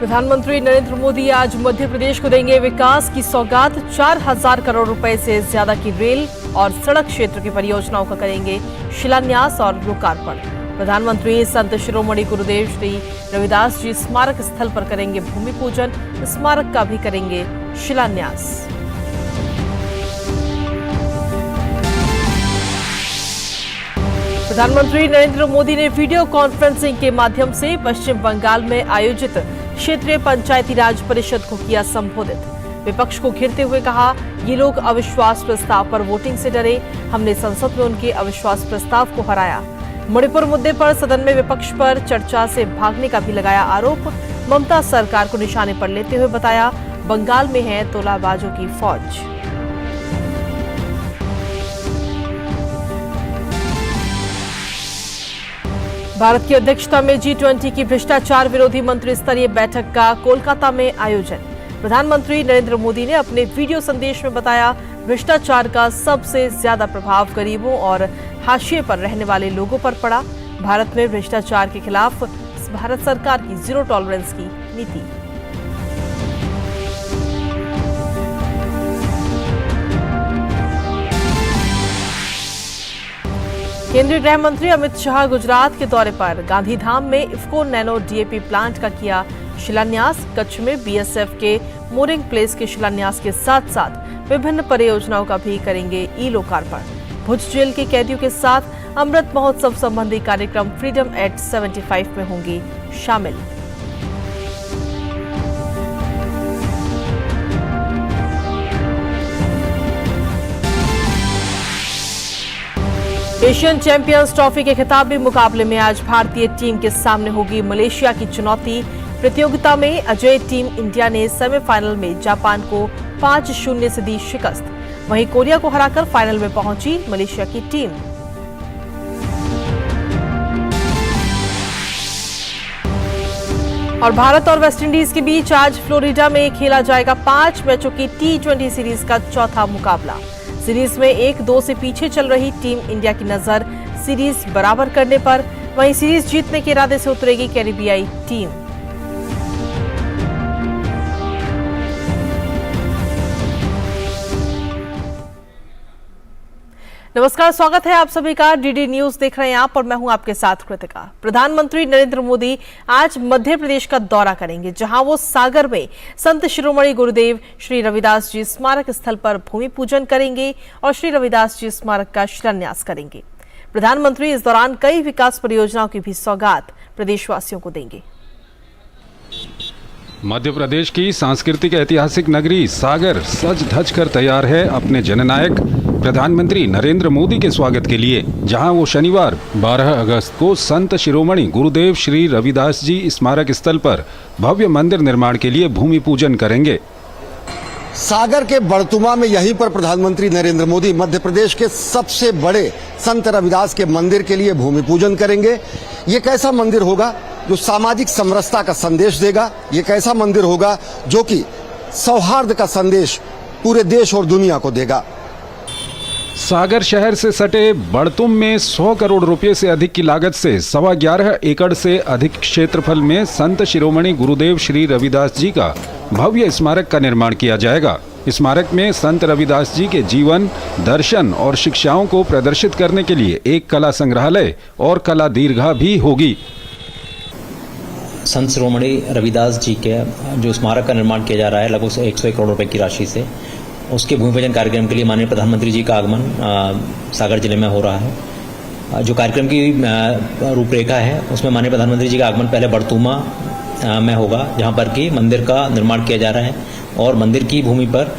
प्रधानमंत्री नरेंद्र मोदी आज मध्य प्रदेश को देंगे विकास की सौगात। 4,000 करोड़ रुपए से ज्यादा की रेल और सड़क क्षेत्र की परियोजनाओं का करेंगे शिलान्यास और लोकार्पण। प्रधानमंत्री संत शिरोमणि गुरुदेव श्री रविदास जी स्मारक स्थल पर करेंगे भूमि पूजन, स्मारक का भी करेंगे शिलान्यास। प्रधानमंत्री नरेंद्र मोदी ने वीडियो कॉन्फ्रेंसिंग के माध्यम से पश्चिम बंगाल में आयोजित क्षेत्रीय पंचायती राज परिषद को किया संबोधित। विपक्ष को घेरते हुए कहा, ये लोग अविश्वास प्रस्ताव पर वोटिंग से डरे, हमने संसद में उनके अविश्वास प्रस्ताव को हराया। मणिपुर मुद्दे पर सदन में विपक्ष पर चर्चा से भागने का भी लगाया आरोप। ममता सरकार को निशाने पर लेते हुए बताया, बंगाल में है तोलाबाजों की फौज। भारत की अध्यक्षता में G20 की भ्रष्टाचार विरोधी मंत्री स्तरीय बैठक का कोलकाता में आयोजन। प्रधानमंत्री नरेंद्र मोदी ने अपने वीडियो संदेश में बताया, भ्रष्टाचार का सबसे ज्यादा प्रभाव गरीबों और हाशिए पर रहने वाले लोगों पर पड़ा। भारत में भ्रष्टाचार के खिलाफ भारत सरकार की जीरो टॉलरेंस की नीति। केंद्रीय गृह मंत्री अमित शाह गुजरात के दौरे पर गांधीधाम में इफ्को नैनो डीएपी प्लांट का किया शिलान्यास। कच्छ में बीएसएफ के मोरिंग प्लेस के शिलान्यास के साथ साथ विभिन्न परियोजनाओं का भी करेंगे ई लोकार्पण। भुज जेल के कैदियों के साथ अमृत महोत्सव संबंधी कार्यक्रम फ्रीडम एट 75 में होंगे शामिल। एशियन चैंपियंस ट्रॉफी के खिताबी मुकाबले में आज भारतीय टीम के सामने होगी मलेशिया की चुनौती। प्रतियोगिता में अजय टीम इंडिया ने सेमीफाइनल में जापान को 5-0 से दी शिकस्त। वहीं कोरिया को हराकर फाइनल में पहुंची मलेशिया की टीम। और भारत और वेस्टइंडीज के बीच आज फ्लोरिडा में खेला जाएगा 5 मैचों की T20 सीरीज का चौथा मुकाबला। सीरीज में 1-2 से पीछे चल रही टीम इंडिया की नजर सीरीज बराबर करने पर, वहीं सीरीज जीतने के इरादे से उतरेगी कैरिबियाई टीम। नमस्कार, स्वागत है आप सभी का। डीडी न्यूज देख रहे हैं आप और मैं हूं आपके साथ कृतिका। प्रधानमंत्री नरेंद्र मोदी आज मध्य प्रदेश का दौरा करेंगे, जहां वो सागर में संत शिरोमणि गुरुदेव श्री रविदास जी स्मारक स्थल पर भूमि पूजन करेंगे और श्री रविदास जी स्मारक का शिलान्यास करेंगे। प्रधानमंत्री इस दौरान कई विकास परियोजनाओं की भी सौगात प्रदेशवासियों को देंगे। मध्य प्रदेश की सांस्कृतिक ऐतिहासिक नगरी सागर सज धज कर तैयार है अपने जननायक प्रधानमंत्री नरेंद्र मोदी के स्वागत के लिए, जहां वो शनिवार 12 अगस्त को संत शिरोमणि गुरुदेव श्री रविदास जी स्मारक स्थल पर भव्य मंदिर निर्माण के लिए भूमि पूजन करेंगे। सागर के बड़तुमा में यहीं पर प्रधानमंत्री नरेंद्र मोदी मध्य प्रदेश के सबसे बड़े संत रविदास के मंदिर के लिए भूमि पूजन करेंगे। ये कैसा मंदिर होगा जो सामाजिक समरसता का संदेश देगा। ये कैसा मंदिर होगा जो कि सौहार्द का संदेश पूरे देश और दुनिया को देगा। सागर शहर से सटे बड़तुम में 100 करोड़ रुपए से अधिक की लागत से 11.25 एकड़ से अधिक क्षेत्रफल में संत शिरोमणि गुरुदेव श्री रविदास जी का भव्य स्मारक का निर्माण किया जाएगा। स्मारक में संत रविदास जी के जीवन, दर्शन और शिक्षाओं को प्रदर्शित करने के लिए एक कला संग्रहालय और कला दीर्घा भी होगी। संत शिरोमणि रविदास जी के जो स्मारक का निर्माण किया जा रहा है लगभग 101 करोड़ रुपए की राशि से, उसके भूमि पूजन कार्यक्रम के लिए माननीय प्रधानमंत्री जी का आगमन सागर जिले में हो रहा है। जो कार्यक्रम की रूपरेखा है उसमें माननीय प्रधानमंत्री जी का आगमन पहले बड़तुमा में होगा, जहां पर कि मंदिर का निर्माण किया जा रहा है और मंदिर की भूमि पर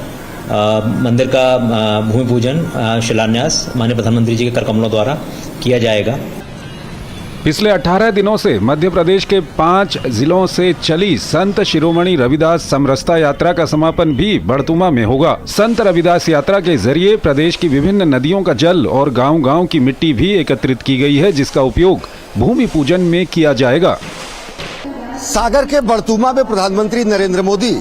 मंदिर का भूमि पूजन शिलान्यास माननीय प्रधानमंत्री जी के कर कमलों द्वारा किया जाएगा। पिछले 18 दिनों से मध्य प्रदेश के 5 जिलों से चली संत शिरोमणि रविदास समरसता यात्रा का समापन भी बड़तुमा में होगा। संत रविदास यात्रा के जरिए प्रदेश की विभिन्न नदियों का जल और गांव-गांव की मिट्टी भी एकत्रित की गई है, जिसका उपयोग भूमि पूजन में किया जाएगा। सागर के बड़तुमा में प्रधानमंत्री नरेंद्र मोदी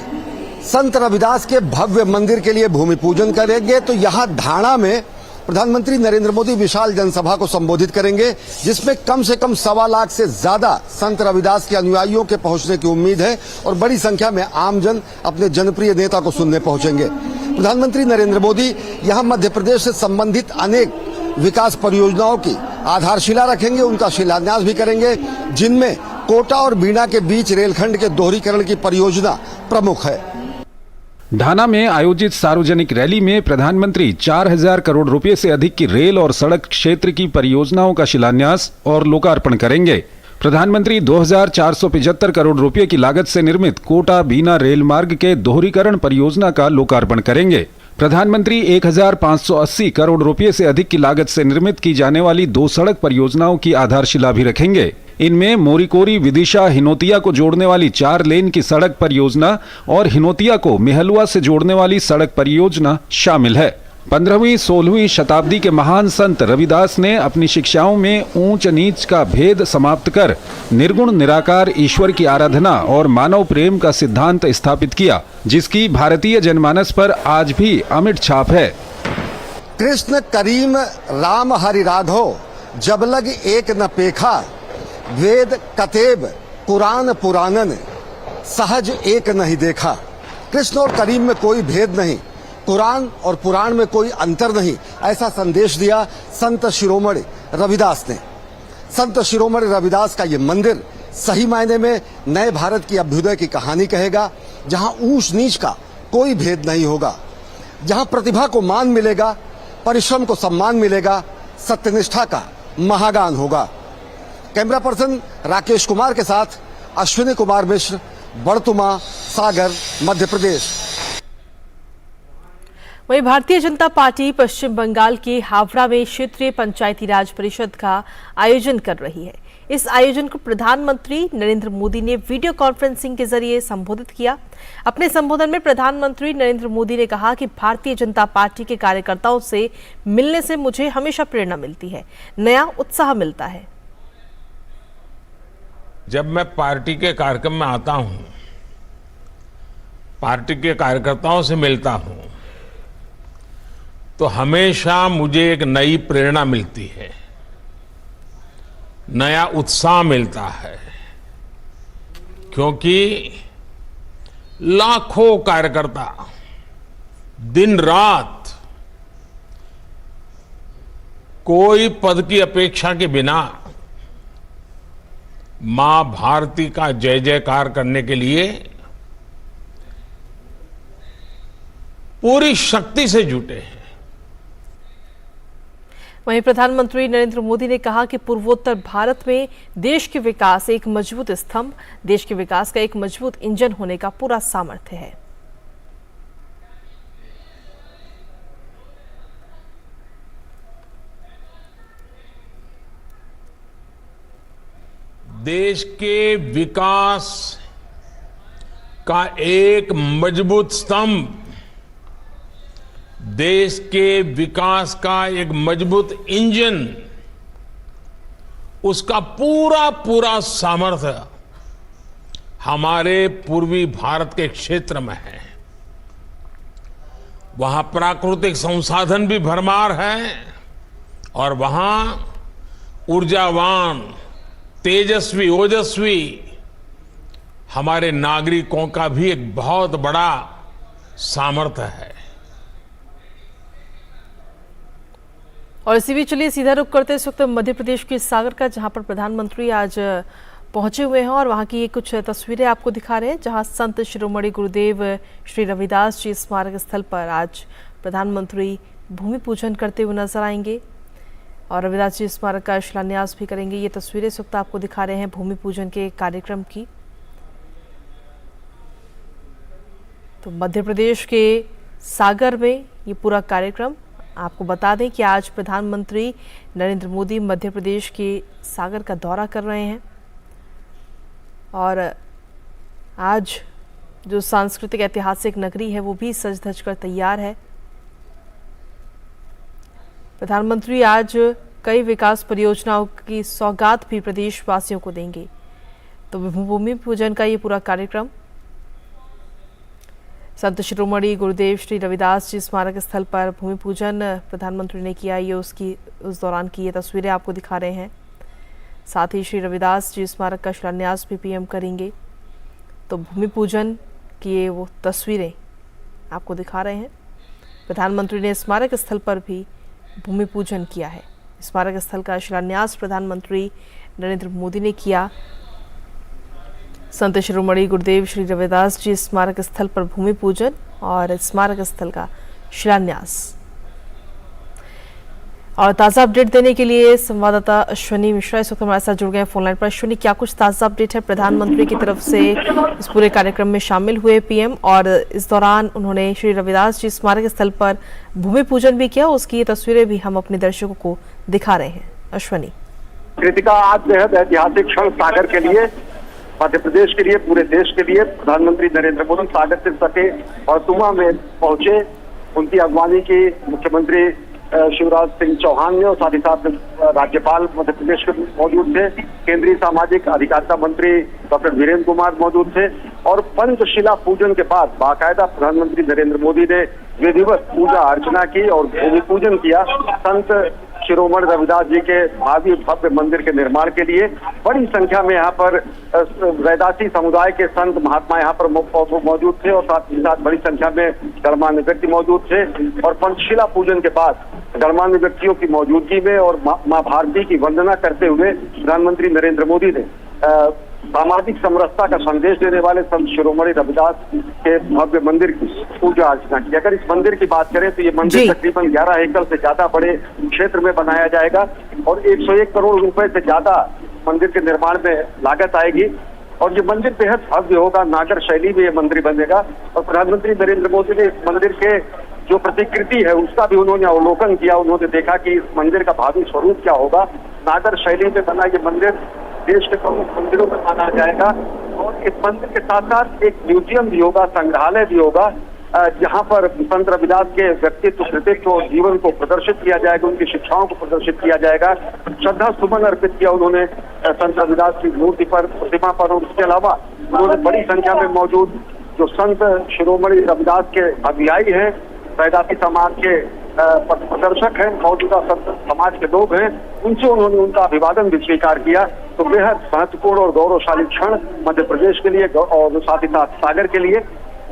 संत रविदास के भव्य मंदिर के लिए भूमि पूजन करेंगे, तो यहाँ ढाणा में प्रधानमंत्री नरेंद्र मोदी विशाल जनसभा को संबोधित करेंगे, जिसमें कम से कम 1.25 लाख से ज्यादा संत रविदास के अनुयायियों के पहुंचने की उम्मीद है और बड़ी संख्या में आमजन अपने जनप्रिय नेता को सुनने पहुंचेंगे। प्रधानमंत्री नरेंद्र मोदी यहां मध्य प्रदेश से संबंधित अनेक विकास परियोजनाओं की आधारशिला रखेंगे, उनका शिलान्यास भी करेंगे, जिनमें कोटा और बीना के बीच रेलखंड के दोहरीकरण की परियोजना प्रमुख है। ढाना में आयोजित सार्वजनिक रैली में प्रधानमंत्री 4,000 करोड़ रुपए से अधिक की रेल और सड़क क्षेत्र की परियोजनाओं का शिलान्यास और लोकार्पण करेंगे। प्रधानमंत्री 2,475 करोड़ रुपए की लागत से निर्मित कोटा बीना रेल मार्ग के दोहरीकरण परियोजना का लोकार्पण करेंगे। प्रधानमंत्री 1,580 करोड़ रुपए से अधिक की लागत से निर्मित की जाने वाली 2 सड़क परियोजनाओं की आधारशिला भी रखेंगे। इनमें मोरीकोरी विदिशा हिनोतिया को जोड़ने वाली 4 लेन की सड़क परियोजना और हिनोतिया को मेहलुआ से जोड़ने वाली सड़क परियोजना शामिल है। 15वीं-16वीं शताब्दी के महान संत रविदास ने अपनी शिक्षाओं में ऊंच नीच का भेद समाप्त कर निर्गुण निराकार ईश्वर की आराधना और मानव प्रेम का सिद्धांत स्थापित किया, जिसकी भारतीय जनमानस पर आज भी अमिट छाप है। कृष्ण करीम राम हरि राघव जब लग एक न पेखा, वेद कतेब कुरान पुराणन सहज एक नहीं देखा। कृष्ण और करीम में कोई भेद नहीं, कुरान और पुराण में कोई अंतर नहीं, ऐसा संदेश दिया संत शिरोमणि रविदास ने। संत शिरोमणि रविदास का ये मंदिर सही मायने में नए भारत की अभ्युदय की कहानी कहेगा, जहां ऊंच नीच का कोई भेद नहीं होगा, जहां प्रतिभा को मान मिलेगा, परिश्रम को सम्मान मिलेगा, सत्यनिष्ठा का महागान होगा। कैमरा पर्सन राकेश कुमार के साथ अश्विनी कुमार मिश्र, बड़तुमा, सागर, मध्य प्रदेश। वहीं भारतीय जनता पार्टी पश्चिम बंगाल के हावड़ा में क्षेत्रीय पंचायती राज परिषद का आयोजन कर रही है। इस आयोजन को प्रधानमंत्री नरेंद्र मोदी ने वीडियो कॉन्फ्रेंसिंग के जरिए संबोधित किया। अपने संबोधन में प्रधानमंत्री नरेंद्र मोदी ने कहा कि भारतीय जनता पार्टी के कार्यकर्ताओं से मिलने से मुझे हमेशा प्रेरणा मिलती है, नया उत्साह मिलता है। जब मैं पार्टी के कार्यक्रम में आता हूं, पार्टी के कार्यकर्ताओं से मिलता हूं, तो हमेशा मुझे एक नई प्रेरणा मिलती है, नया उत्साह मिलता है, क्योंकि लाखों कार्यकर्ता दिन रात कोई पद की अपेक्षा के बिना मां भारती का जय जयकार करने के लिए पूरी शक्ति से जुटे हैं। वहीं प्रधानमंत्री नरेंद्र मोदी ने कहा कि पूर्वोत्तर भारत में देश के विकास एक मजबूत स्तंभ, देश के विकास का एक मजबूत इंजन होने का पूरा सामर्थ्य है। देश के विकास का एक मजबूत स्तंभ, देश के विकास का एक मजबूत इंजन, उसका पूरा पूरा सामर्थ्य हमारे पूर्वी भारत के क्षेत्र में है। वहां प्राकृतिक संसाधन भी भरमार है और वहां ऊर्जावान, तेजस्वी, ओजस्वी हमारे नागरिकों का भी एक बहुत बड़ा सामर्थ्य है। और इसी बीच चलिए सीधा रुख करते इस वक्त मध्य प्रदेश के सागर का, जहां पर प्रधानमंत्री आज पहुंचे हुए हैं और वहां की ये कुछ तस्वीरें आपको दिखा रहे हैं, जहां संत शिरोमणि गुरुदेव श्री रविदास जी स्मारक स्थल पर आज प्रधानमंत्री भूमि पूजन करते हुए नजर आएंगे और रविदास जी स्मारक का शिलान्यास भी करेंगे। ये तस्वीरें इस वक्त आपको दिखा रहे हैं भूमि पूजन के कार्यक्रम की। तो मध्य प्रदेश के सागर में ये पूरा कार्यक्रम, आपको बता दें कि आज प्रधानमंत्री नरेंद्र मोदी मध्य प्रदेश के सागर का दौरा कर रहे हैं और आज जो सांस्कृतिक ऐतिहासिक नगरी है वो भी सज धज कर तैयार है। प्रधानमंत्री आज कई विकास परियोजनाओं की सौगात भी प्रदेशवासियों को देंगे। तो भूमि पूजन का ये पूरा कार्यक्रम संत शिरोमणि गुरुदेव श्री रविदास जी स्मारक स्थल पर भूमि पूजन प्रधानमंत्री ने किया। ये उस दौरान की ये तस्वीरें आपको दिखा रहे हैं। साथ ही श्री रविदास जी स्मारक का शिलान्यास भी पीएम करेंगे। तो भूमि पूजन की ये वो तस्वीरें आपको दिखा रहे हैं। प्रधानमंत्री ने स्मारक स्थल पर भी भूमि पूजन किया है। स्मारक स्थल का शिलान्यास प्रधानमंत्री नरेंद्र मोदी ने किया। संत शिरोमणि गुरुदेव श्री रविदास जी स्मारक स्थल पर भूमि पूजन और स्मारक स्थल का शिलान्यास। और ताज़ा अपडेट देने के लिए संवाददाता अश्विनी मिश्रा इस वक्त हमारे साथ जुड़ गए फोन लाइन पर। अश्विनी, क्या कुछ ताज़ा अपडेट है? प्रधानमंत्री की तरफ से इस पूरे कार्यक्रम में शामिल हुए पीएम और इस दौरान उन्होंने श्री रविदास जी स्मारक स्थल पर भूमि पूजन भी किया। उसकी ये तस्वीरें भी हम अपने दर्शकों को दिखा रहे हैं। अश्विनी। कृतिका, आज बेहद ऐतिहासिक क्षण सागर के लिए, मध्य प्रदेश के लिए, पूरे देश के लिए। प्रधानमंत्री नरेंद्र मोदी सागर से सटे बड़तुमा में पहुंचे। उनकी अगवानी की मुख्यमंत्री शिवराज सिंह चौहान ने और साथ ही साथ राज्यपाल मध्य प्रदेश के मौजूद थे। केंद्रीय सामाजिक अधिकारिता मंत्री डॉक्टर वीरेंद्र कुमार मौजूद थे। और पंचशिला पूजन के बाद बाकायदा प्रधानमंत्री नरेंद्र मोदी ने विधिवत पूजा अर्चना की और भूमि पूजन किया संत शिरोमणि रविदास जी के भावी भव्य मंदिर के निर्माण के लिए। बड़ी संख्या में यहाँ पर रैदासी समुदाय के संत महात्मा यहाँ पर मौजूद थे और साथ ही साथ बड़ी संख्या में गणमान्य व्यक्ति मौजूद थे। और पंचशिला पूजन के बाद गणमान्य व्यक्तियों की मौजूदगी में और माँ भारती की वंदना करते हुए प्रधानमंत्री नरेंद्र मोदी ने सामाजिक समरसता का संदेश देने वाले संत शिरोमणि रविदास के भव्य मंदिर की पूजा अर्चना की। अगर इस मंदिर की बात करें तो ये मंदिर तकरीबन 11 एकड़ से ज्यादा बड़े क्षेत्र में बनाया जाएगा और 101 करोड़ रुपए से ज्यादा मंदिर के निर्माण में लागत आएगी। और ये मंदिर बेहद भव्य होगा, नागर शैली में ये मंदिर बनेगा। और प्रधानमंत्री नरेंद्र मोदी ने इस मंदिर के जो प्रतिकृति है उसका भी उन्होंने अवलोकन किया। उन्होंने देखा कि इस मंदिर का भावी स्वरूप क्या होगा। नागर शैली में बना ये मंदिर देश के प्रमुख मंदिरों में माना जाएगा। और इस मंदिर के साथ साथ एक म्यूजियम भी होगा, संग्रहालय भी होगा, जहां पर संत रविदास के व्यक्तित्व, कृतित्व और जीवन को प्रदर्शित किया जाएगा, उनकी शिक्षाओं को प्रदर्शित किया जाएगा। श्रद्धा सुमन अर्पित किया उन्होंने संत रविदास की मूर्ति पर, प्रतिमा पर। और उसके अलावा उन्होंने बड़ी संख्या में मौजूद जो संत शिरोमणि रविदास के अनुयायी हैं, रैदासी समाज के प्रदर्शक हैं, मौजूदा संत समाज के लोग हैं, उनसे उन्होंने उनका अभिवादन भी स्वीकार किया। तो बेहद महत्वपूर्ण और गौरवशाली क्षण मध्य प्रदेश के लिए और साथ ही साथ सागर के लिए।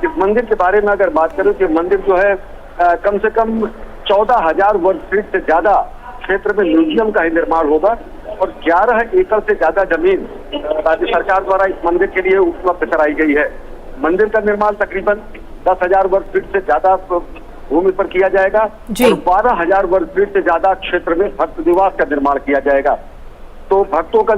इस मंदिर के बारे में अगर बात करें तो मंदिर जो है कम से कम 14,000 वर्ग फीट से ज्यादा क्षेत्र में म्यूजियम का ही निर्माण होगा और 11 एकड़ से ज्यादा जमीन राज्य सरकार द्वारा इस मंदिर के लिए उपलब्ध कराई गई है। मंदिर का निर्माण तकरीबन 10,000 वर्ग फीट से ज्यादा भूमि पर किया जाएगा और 12,000 वर्ग फीट से ज्यादा क्षेत्र में भक्त निवास का निर्माण किया जाएगा। तो भक्तों का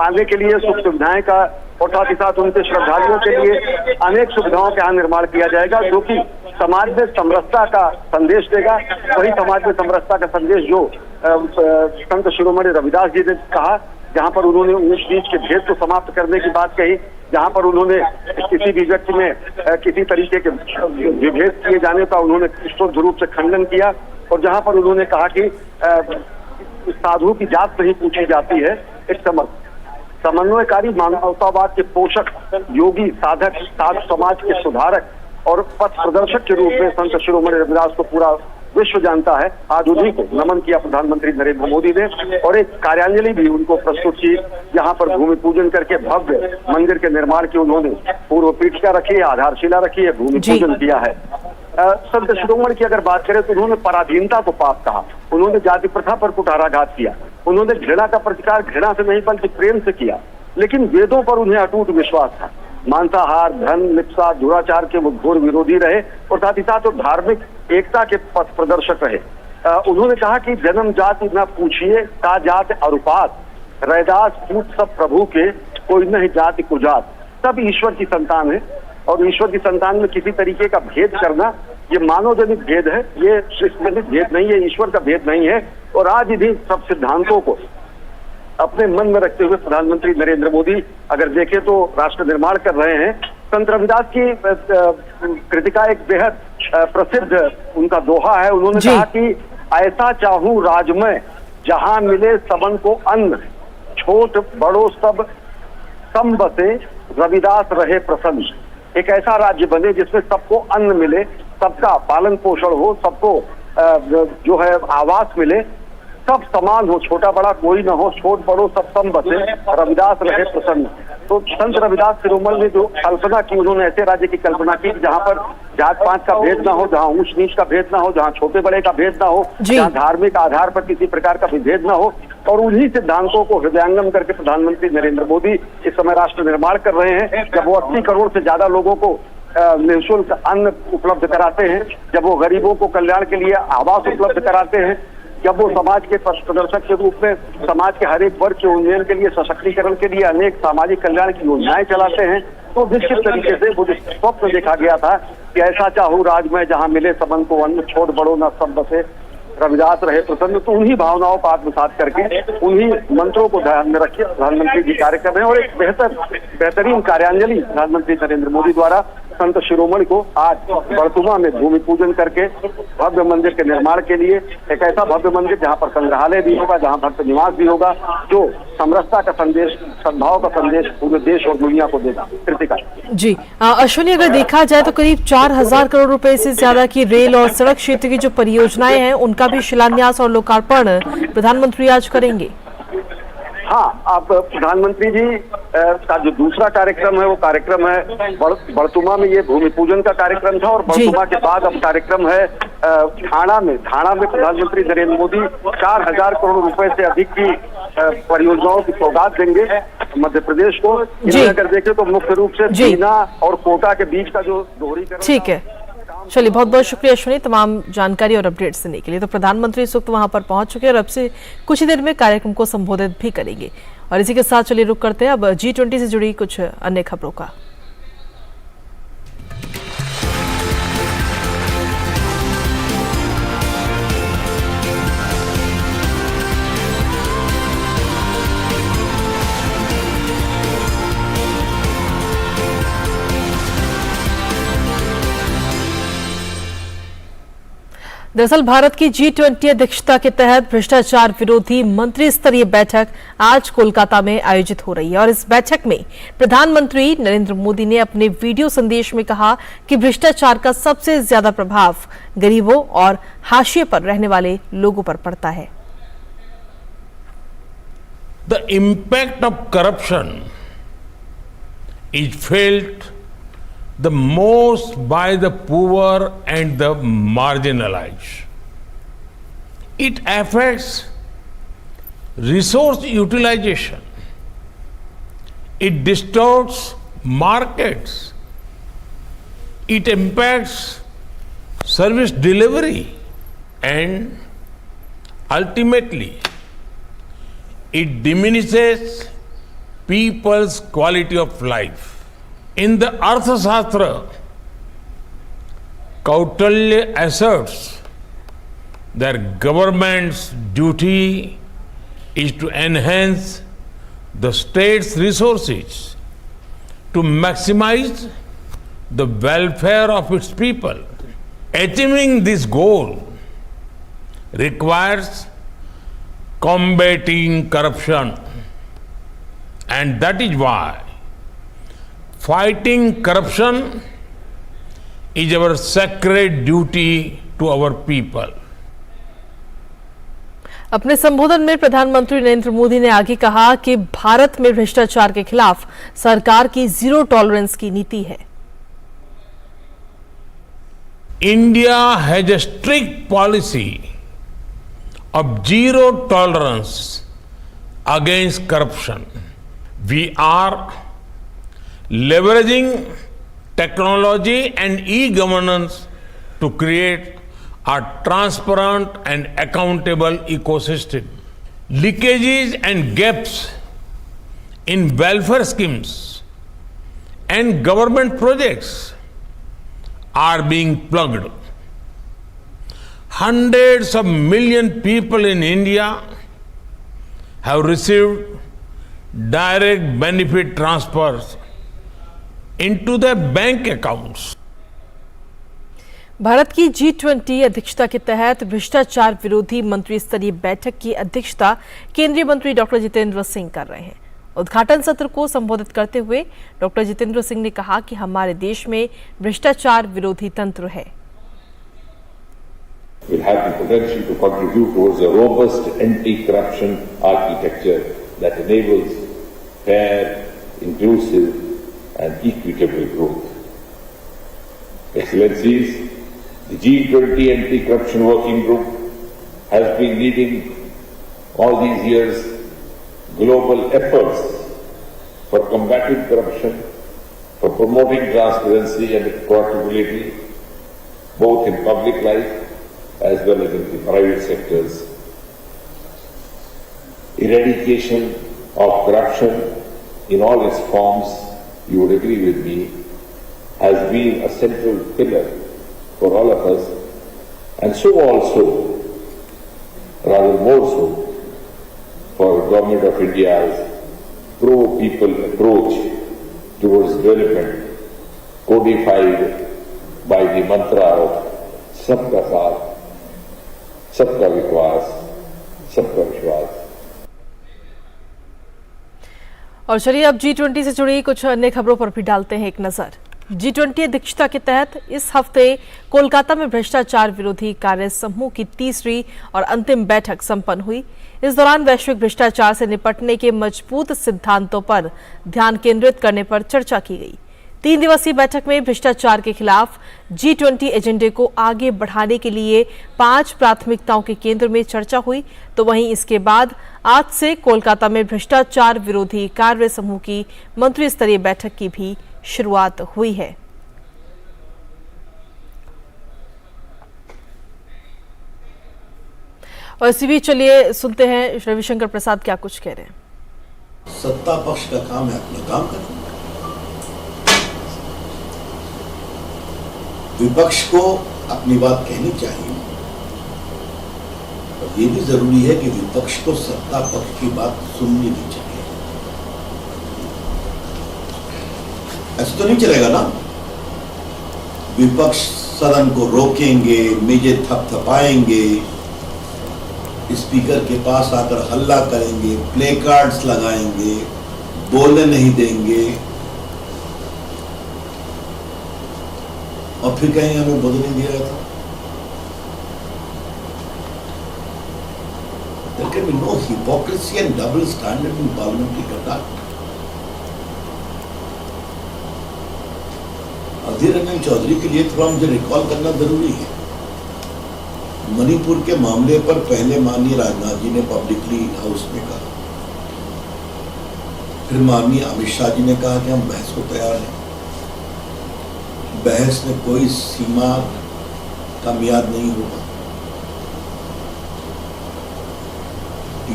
आने के लिए सुख सुविधाएं का और साथ ही साथ उनके श्रद्धालुओं के लिए अनेक सुविधाओं का यहाँ निर्माण किया जाएगा, जो कि समाज में समरसता का संदेश देगा। वही समाज में समरसता का संदेश जो संत शिरोमणि रविदास जी ने कहा, जहाँ पर उन्होंने ऊंच नीच के भेद को समाप्त करने की बात कही, जहाँ पर उन्होंने किसी भी व्यक्ति में किसी तरीके के विभेद किए जाने का उन्होंने स्पष्ट रूप से खंडन किया। और जहाँ पर उन्होंने कहा कि साधु की जात नहीं पूछी जाती है, एक समन्वयकारी मानवतावाद के पोषक, योगी, साधक, साधु समाज के सुधारक और पथ प्रदर्शक के रूप में संत शिरोमणि रविदास को पूरा विश्व जानता है। आज उन्हीं को नमन किया प्रधानमंत्री नरेंद्र मोदी ने और एक कार्यांजलि भी उनको प्रस्तुत की, जहां पर भूमि पूजन करके भव्य मंदिर के निर्माण की उन्होंने पूर्व पीठिका रखी है, आधारशिला रखी है, भूमि पूजन किया है। संत शिरोमणि की अगर बात करें तो उन्होंने पराधीनता को पाप कहा, उन्होंने जाति प्रथा पर कुठाराघात किया, उन्होंने घृणा का प्रतिकार घृणा से नहीं बल्कि प्रेम से किया। लेकिन वेदों पर उन्हें अटूट विश्वास था। मांसाहार, धन, लिप्सा, दुराचार के वो घोर विरोधी रहे और साथ ही साथ वो धार्मिक एकता के पथ प्रदर्शक रहे। उन्होंने कहा कि जन्म जाति न पूछिए, का जात अरुपात, रैदास पूत सब प्रभु के, कोई नहीं जाति कुजात। सब ईश्वर की संतान है और ईश्वर की संतान में किसी तरीके का भेद करना ये मानव जनित भेद है, ये सृष्टि जनित भेद नहीं है, ईश्वर का भेद नहीं है। और आज इन्हीं सब सिद्धांतों को अपने मन में रखते हुए प्रधानमंत्री नरेंद्र मोदी अगर देखें तो राष्ट्र निर्माण कर रहे हैं। संत रविदास की कृतिका एक बेहद प्रसिद्ध उनका दोहा है। उन्होंने कहा कि ऐसा चाहूं राजमय जहां मिले सबन को अन्न, छोट बड़ो सब सम बसे, रविदास रहे प्रसन्न। एक ऐसा राज्य बने जिसमें सबको अन्न मिले, सबका पालन पोषण हो, सबको जो है आवास मिले, सब समान हो, छोटा बड़ा कोई ना हो, छोट बड़ो सब सम बसे, रविदास रहे प्रसन्न। तो संत रविदास शिरोमणि ने जो कल्पना की, उन्होंने ऐसे राज्य की कल्पना की जहां पर जात पात का भेद ना हो, जहां ऊंच नीच का भेद ना हो, जहां छोटे बड़े का भेद ना हो, जहां धार्मिक आधार पर किसी प्रकार का विभेद ना हो। और उन्हीं सिद्धांतों को हृदयंगम करके प्रधानमंत्री नरेंद्र मोदी इस समय राष्ट्र निर्माण कर रहे हैं। जब वो 80 करोड़ से ज्यादा लोगों को निःशुल्क अन्न उपलब्ध कराते हैं, जब वो गरीबों को कल्याण के लिए आवास उपलब्ध कराते हैं, जब वो समाज के पथ प्रदर्शक के रूप में समाज के हर एक वर्ग के उन्नयन के लिए, सशक्तिकरण के लिए अनेक सामाजिक कल्याण की योजनाएं चलाते हैं, तो निश्चित तरीके से वो स्वप्न देखा गया था कि ऐसा चाहूं राज में जहां मिले सबन को अन्न, छोट बड़ो न सब बसे, रविदास रहे प्रसन्न। तो उन्हीं भावनाओं को आत्मसात करके, उन्हीं मंत्रों को ध्यान में रखे प्रधानमंत्री जी कार्य कर रहे हैं। और एक बेहतरीन कार्यांजलि प्रधानमंत्री नरेंद्र मोदी द्वारा संत शिरोमणि को आज बड़तुमा में भूमि पूजन करके भव्य मंदिर के निर्माण के लिए, एक ऐसा भव्य मंदिर जहां पर संग्रहालय भी होगा, जहां भक्त निवास भी होगा, जो समरसता का संदेश, सद्भाव का संदेश पूरे देश और दुनिया को देगा। कृतिका जी, अश्विनी, अगर देखा जाए तो करीब 4000 करोड़ रुपए से ज्यादा की रेल और सड़क क्षेत्र की जो परियोजनाएं हैं, उनका भी शिलान्यास और लोकार्पण प्रधानमंत्री आज करेंगे। हाँ, अब प्रधानमंत्री जी का जो दूसरा कार्यक्रम है वो कार्यक्रम है बड़तुमा में, ये भूमि पूजन का कार्यक्रम था। और बड़तुमा के बाद अब कार्यक्रम है थाना में। थाना में प्रधानमंत्री नरेंद्र मोदी 4000 करोड़ रुपए से अधिक की परियोजनाओं की सौगात देंगे मध्य प्रदेश को। इनमें अगर देखें तो मुख्य रूप से बीना और कोटा के बीच का जो दोहरीकरण। ठीक है, चलिए, बहुत बहुत शुक्रिया अश्विनी तमाम जानकारी और अपडेट्स देने के लिए। तो प्रधानमंत्री इस वक्त वहां पर पहुंच चुके हैं और अब से कुछ ही देर में कार्यक्रम को संबोधित भी करेंगे। और इसी के साथ चलिए रुक करते हैं अब G20 से जुड़ी कुछ अन्य खबरों का। दरअसल भारत की G20 अध्यक्षता के तहत भ्रष्टाचार विरोधी मंत्री स्तरीय बैठक आज कोलकाता में आयोजित हो रही है। और इस बैठक में प्रधानमंत्री नरेंद्र मोदी ने अपने वीडियो संदेश में कहा कि भ्रष्टाचार का सबसे ज्यादा प्रभाव गरीबों और हाशिए पर रहने वाले लोगों पर पड़ता है। The impact of corruption is felt the most by the poor and the marginalized. It affects resource utilization. It distorts markets. It impacts service delivery, and ultimately it diminishes people's quality of life. In the Arthashastra, Kautilya asserts that government's duty is to enhance the state's resources to maximize the welfare of its people. Achieving this goal requires combating corruption, and that is why fighting corruption is our sacred duty to our people. अपने संबोधन में प्रधानमंत्री नरेंद्र मोदी ने आगे कहा कि भारत में भ्रष्टाचार के खिलाफ सरकार की जीरो टॉलरेंस की नीति है। India has a strict policy of zero tolerance against corruption. We are leveraging technology and e-governance to create a transparent and accountable ecosystem. Leakages and gaps in welfare schemes and government projects are being plugged. Hundreds of million people in India have received direct benefit transfers into their bank accounts. Bharat की G20 अध्यक्षता के तहत भ्रष्टाचार विरोधी मंत्री स्तरीय बैठक की अध्यक्षता केंद्रीय मंत्री डॉक्टर जितेंद्र सिंह कर रहे हैं। उद्घाटन सत्र को संबोधित करते हुए डॉक्टर जितेंद्र सिंह ने कहा कि हमारे देश में भ्रष्टाचार विरोधी तंत्र है। Will have the potential to contribute towards a robust anti-corruption architecture that enables fair, inclusive and equitable growth. Excellencies, the G20 Anti-Corruption Working Group has been leading all these years global efforts for combating corruption, for promoting transparency and accountability, both in public life as well as in the private sectors. Eradication of corruption in all its forms, you would agree with me, has been a central pillar for all of us, and so also, rather more so, for Government of India's pro-people approach towards development, codified by the mantra of Sabka Saath, सबका विकास, सबका विश्वास। और चलिए अब G20 से जुड़ी कुछ अन्य खबरों पर भी डालते हैं एक नजर। G20 अध्यक्षता के तहत इस हफ्ते कोलकाता में भ्रष्टाचार विरोधी कार्य समूह की तीसरी और अंतिम बैठक संपन्न हुई। इस दौरान वैश्विक भ्रष्टाचार से निपटने के मजबूत सिद्धांतों पर ध्यान केंद्रित करने पर चर्चा की गई। 3 दिवसीय बैठक में भ्रष्टाचार के खिलाफ G20 एजेंडे को आगे बढ़ाने के लिए 5 प्राथमिकताओं के केंद्र में चर्चा हुई, तो वहीं इसके बाद आज से कोलकाता में भ्रष्टाचार विरोधी कार्य समूह की मंत्री स्तरीय बैठक की भी शुरुआत हुई है। और इसी बीच चलिए सुनते हैं रविशंकर प्रसाद क्या कुछ कह रहे हैं। सत्ता पक्ष का काम है अपना काम करना, विपक्ष को अपनी बात कहनी चाहिए और ये भी जरूरी है कि विपक्ष को सत्ता पक्ष की बात सुननी भी चाहिए। ऐसा तो नहीं चलेगा ना, विपक्ष सदन को रोकेंगे, मेजें थपथपाएंगे, स्पीकर के पास आकर हल्ला करेंगे, प्ले कार्ड्स लगाएंगे, बोलने नहीं देंगे और फिर कहेंगे हमें बोलने नहीं दिया था। There can be no hypocrisy and double standard in parliamentary conduct. Adhir Ranjan Chaudhary के लिए थोड़ा मुझे रिकॉल करना जरूरी है। मणिपुर के मामले पर पहले माननीय राजनाथ जी ने पब्लिकली हाउस में कहा, फिर माननीय अमित शाह जी ने कहा कि हम बहस को तैयार हैं। बहस में कोई सीमा का मियाद नहीं होगा।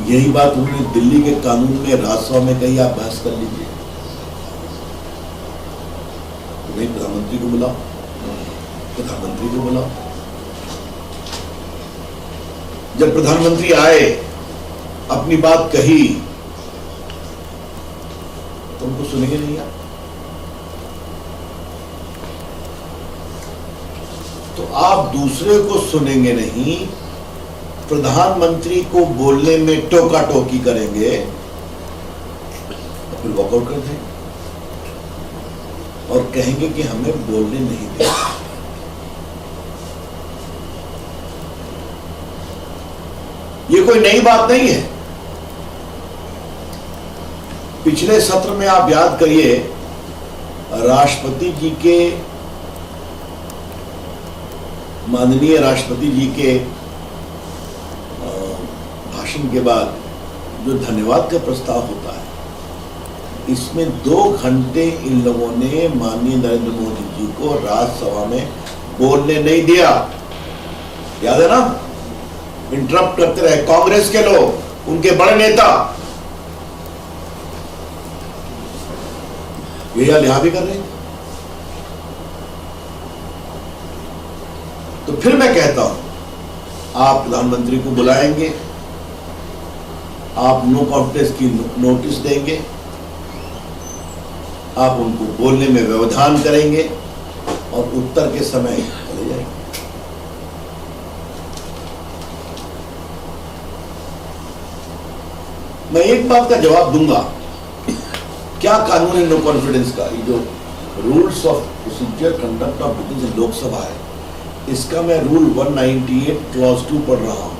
यही बात उन्होंने दिल्ली के कानून में राज्यसभा में कही, आप बहस कर लीजिए। तो नहीं, प्रधानमंत्री को बुलाओ, प्रधानमंत्री को बुलाओ। जब प्रधानमंत्री आए, अपनी बात कही, तो उनको सुनेंगे नहीं आप? तो आप दूसरे को सुनेंगे नहीं, प्रधानमंत्री को बोलने में टोका टोकी करेंगे तो फिर वॉकआउट कर देंगे और कहेंगे कि हमें बोलने नहीं दिया। ये कोई नई बात नहीं है। पिछले सत्र में आप याद करिए, राष्ट्रपति जी के, माननीय राष्ट्रपति जी के भाषण के बाद जो धन्यवाद का प्रस्ताव होता है, इसमें 2 घंटे इन लोगों ने माननीय नरेंद्र मोदी जी को राज्यसभा में बोलने नहीं दिया। याद है ना? इंटरप्ट करते रहे कांग्रेस के लोग, उनके बड़े नेता। ये हाल यहां भी कर रहे हैं। तो फिर मैं कहता हूं, आप प्रधानमंत्री को बुलाएंगे, आप नो कॉन्फ्रेंस की नोटिस देंगे, आप उनको बोलने में व्यवधान करेंगे और उत्तर के समय चले जाएंगे। मैं एक बात का जवाब दूंगा, क्या कानून है नो कॉन्फिडेंस का? ये जो rules of procedure conduct of business Lok Sabha है, इसका मैं रूल 198 क्लॉज 2 पढ़ रहा हूं,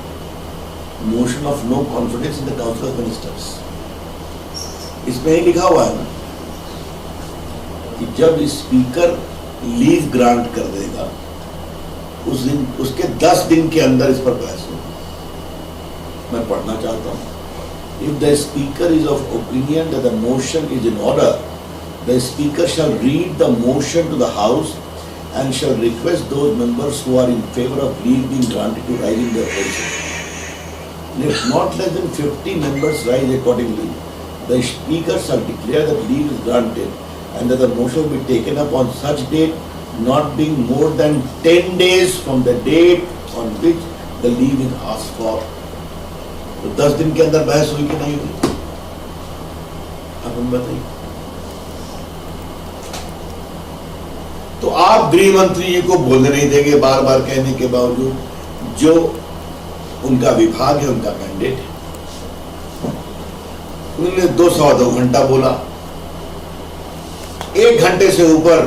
motion of no confidence in the council of ministers. इसमें ही लिखा हुआ है ना कि जब स्पीकर लीव ग्रांट कर देगा उस दिन, उसके 10 दिन के अंदर इस पर बहस होगी। मैं पढ़ना चाहता हूं, if the speaker is of opinion that the motion is in order, the speaker shall read the motion to the house and shall request those members who are in favor of leave being granted to rise in their position. If not less than 50 members rise accordingly, the speaker shall declare that leave is granted and that the motion will be taken up on such date, not being more than 10 days from the date on which the leave is asked for. तो 10 दिन के अंदर बहस हुई कि नहीं हुई? अब हम बताइए। तो आप गृह मंत्री जी को बोलने नहीं देंगे, बार बार कहने के बावजूद, जो उनका विभाग है, उनका मैंडेट है। उन्होंने 2-2.25 घंटा बोला, 1 घंटे से ऊपर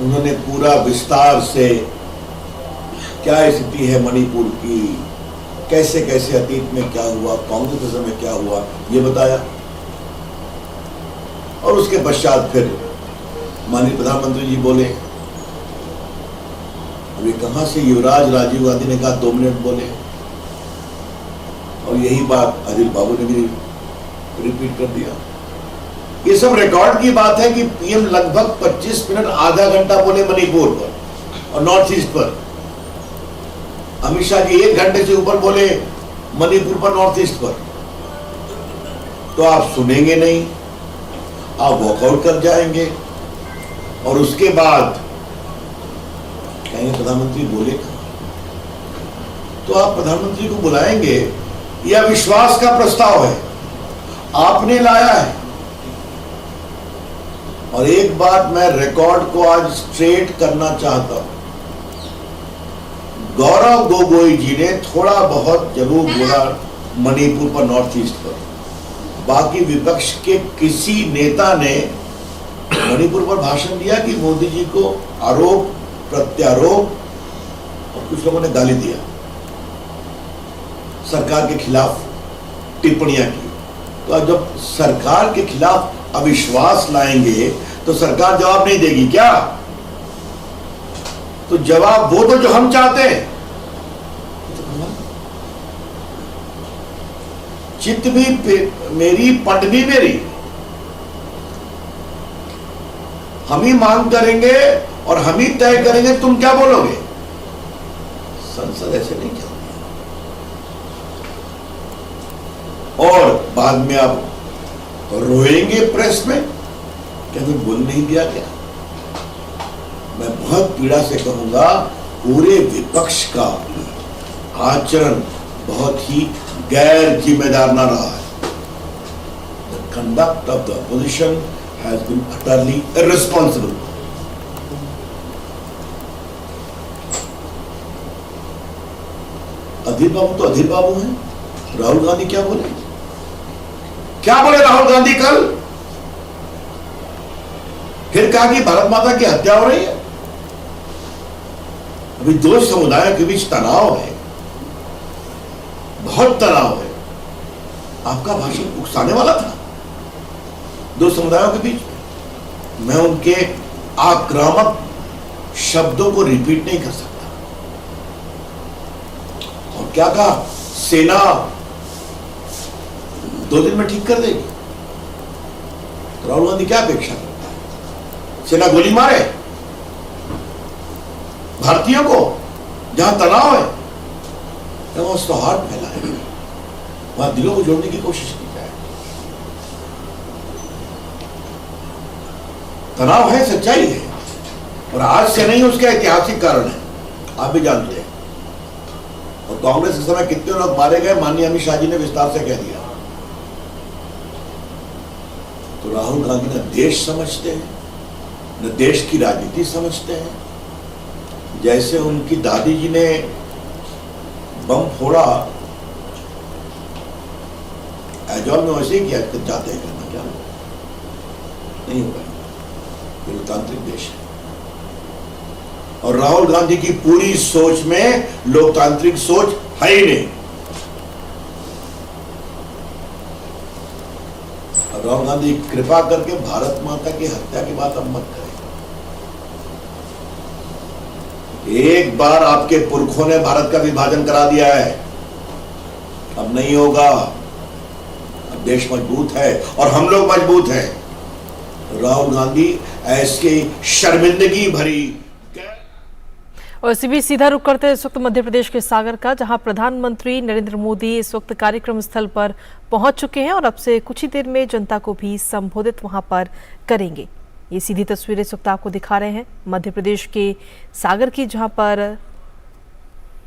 उन्होंने पूरा विस्तार से क्या स्थिति है मणिपुर की, कैसे कैसे अतीत में क्या हुआ, कांग्रेस के समय क्या हुआ, ये बताया। और उसके पश्चात फिर माननीय प्रधानमंत्री जी बोले। अभी कहां से युवराज राजीव गांधी ने कहा 2 मिनट बोले, और यही बात अनिल बाबू ने भी रिपीट कर दिया। ये सब रिकॉर्ड की बात है कि पीएम लगभग 25 मिनट, आधा घंटा बोले मणिपुर पर और नॉर्थ ईस्ट पर। अमित शाह जी 1 घंटे से ऊपर बोले मणिपुर पर, नॉर्थ ईस्ट पर। तो आप सुनेंगे नहीं, आप वॉकआउट कर जाएंगे और उसके बाद कहेंगे प्रधानमंत्री बोले कहां? तो आप प्रधानमंत्री को बुलाएंगे, यह अविश्वास का प्रस्ताव है, आपने लाया है। और एक बात मैं रिकॉर्ड को आज स्ट्रेट करना चाहता हूं, गौरव गोगोई जी ने थोड़ा बहुत जरूर बोला मणिपुर पर, नॉर्थ ईस्ट पर, बाकी विपक्ष के किसी नेता ने मणिपुर पर भाषण दिया कि मोदी जी को आरोप प्रत्यारोप, और कुछ लोगों ने गाली दिया, सरकार के खिलाफ टिप्पणियां की। तो जब सरकार के खिलाफ अविश्वास लाएंगे तो सरकार जवाब नहीं देगी क्या? तो जवाब वो तो जो हम चाहते हैं। चित भी मेरी, पट भी मेरी, हम ही मांग करेंगे और हम ही तय करेंगे, तुम क्या बोलोगे? संसद ऐसे नहीं चलती। और बाद में आप रोएंगे प्रेस में कि हमें बोल नहीं दिया गया। मैं बहुत पीड़ा से कहूंगा, पूरे विपक्ष का आचरण बहुत ही गैर जिम्मेदाराना रहा है। The conduct of the opposition has been utterly irresponsible. Adhir babu तो अधीर बाबू हैं। राहुल गांधी क्या बोले? क्या बोले राहुल गांधी कल? फिर कहा कि भारत माता की हत्या हो रही है। अभी 2 समुदायों के बीच तनाव है, बहुत तनाव है। आपका भाषण उकसाने वाला था 2 समुदायों के बीच। मैं उनके आक्रामक शब्दों को रिपीट नहीं कर सकता। और क्या कहा? सेना 2 दिन में ठीक कर देगी। तो राहुल गांधी क्या अपेक्षा करता है? सेना गोली मारे भारतीयों को जहां तनाव है, वहां सौहार्द फैलाए, वहां दिलों को जोड़ने की कोशिश की जाए। तनाव है, सच्चाई है, और आज से नहीं, उसके ऐतिहासिक कारण है, आप भी जानते हैं। और कांग्रेस के समय कितने लोग मारे गए, माननीय अमित शाह जी ने विस्तार से कह दिया। तो राहुल गांधी न देश समझते हैं, न देश की राजनीति समझते हैं। जैसे उनकी दादी जी ने बम फोड़ा एजॉल में, वैसे ही किया जाते हैं करना क्या। नहीं होगा। ये लोकतांत्रिक देश है और राहुल गांधी की पूरी सोच में लोकतांत्रिक सोच है ही नहीं। राहुल गांधी कृपा करके भारत माता की हत्या की बात अब मत करें। एक बार आपके पुरखों ने भारत का विभाजन करा दिया है, अब नहीं होगा। अब देश मजबूत है और हम लोग मजबूत हैं। राहुल गांधी ऐसी शर्मिंदगी भरी। और इसी भी सीधा रुख करते हैं इस वक्त मध्य प्रदेश के सागर का, जहां प्रधानमंत्री नरेंद्र मोदी इस वक्त कार्यक्रम स्थल पर पहुंच चुके हैं और अब से कुछ ही देर में जनता को भी संबोधित वहां पर करेंगे। ये सीधी तस्वीरें इस वक्त आपको दिखा रहे हैं मध्य प्रदेश के सागर की, जहां पर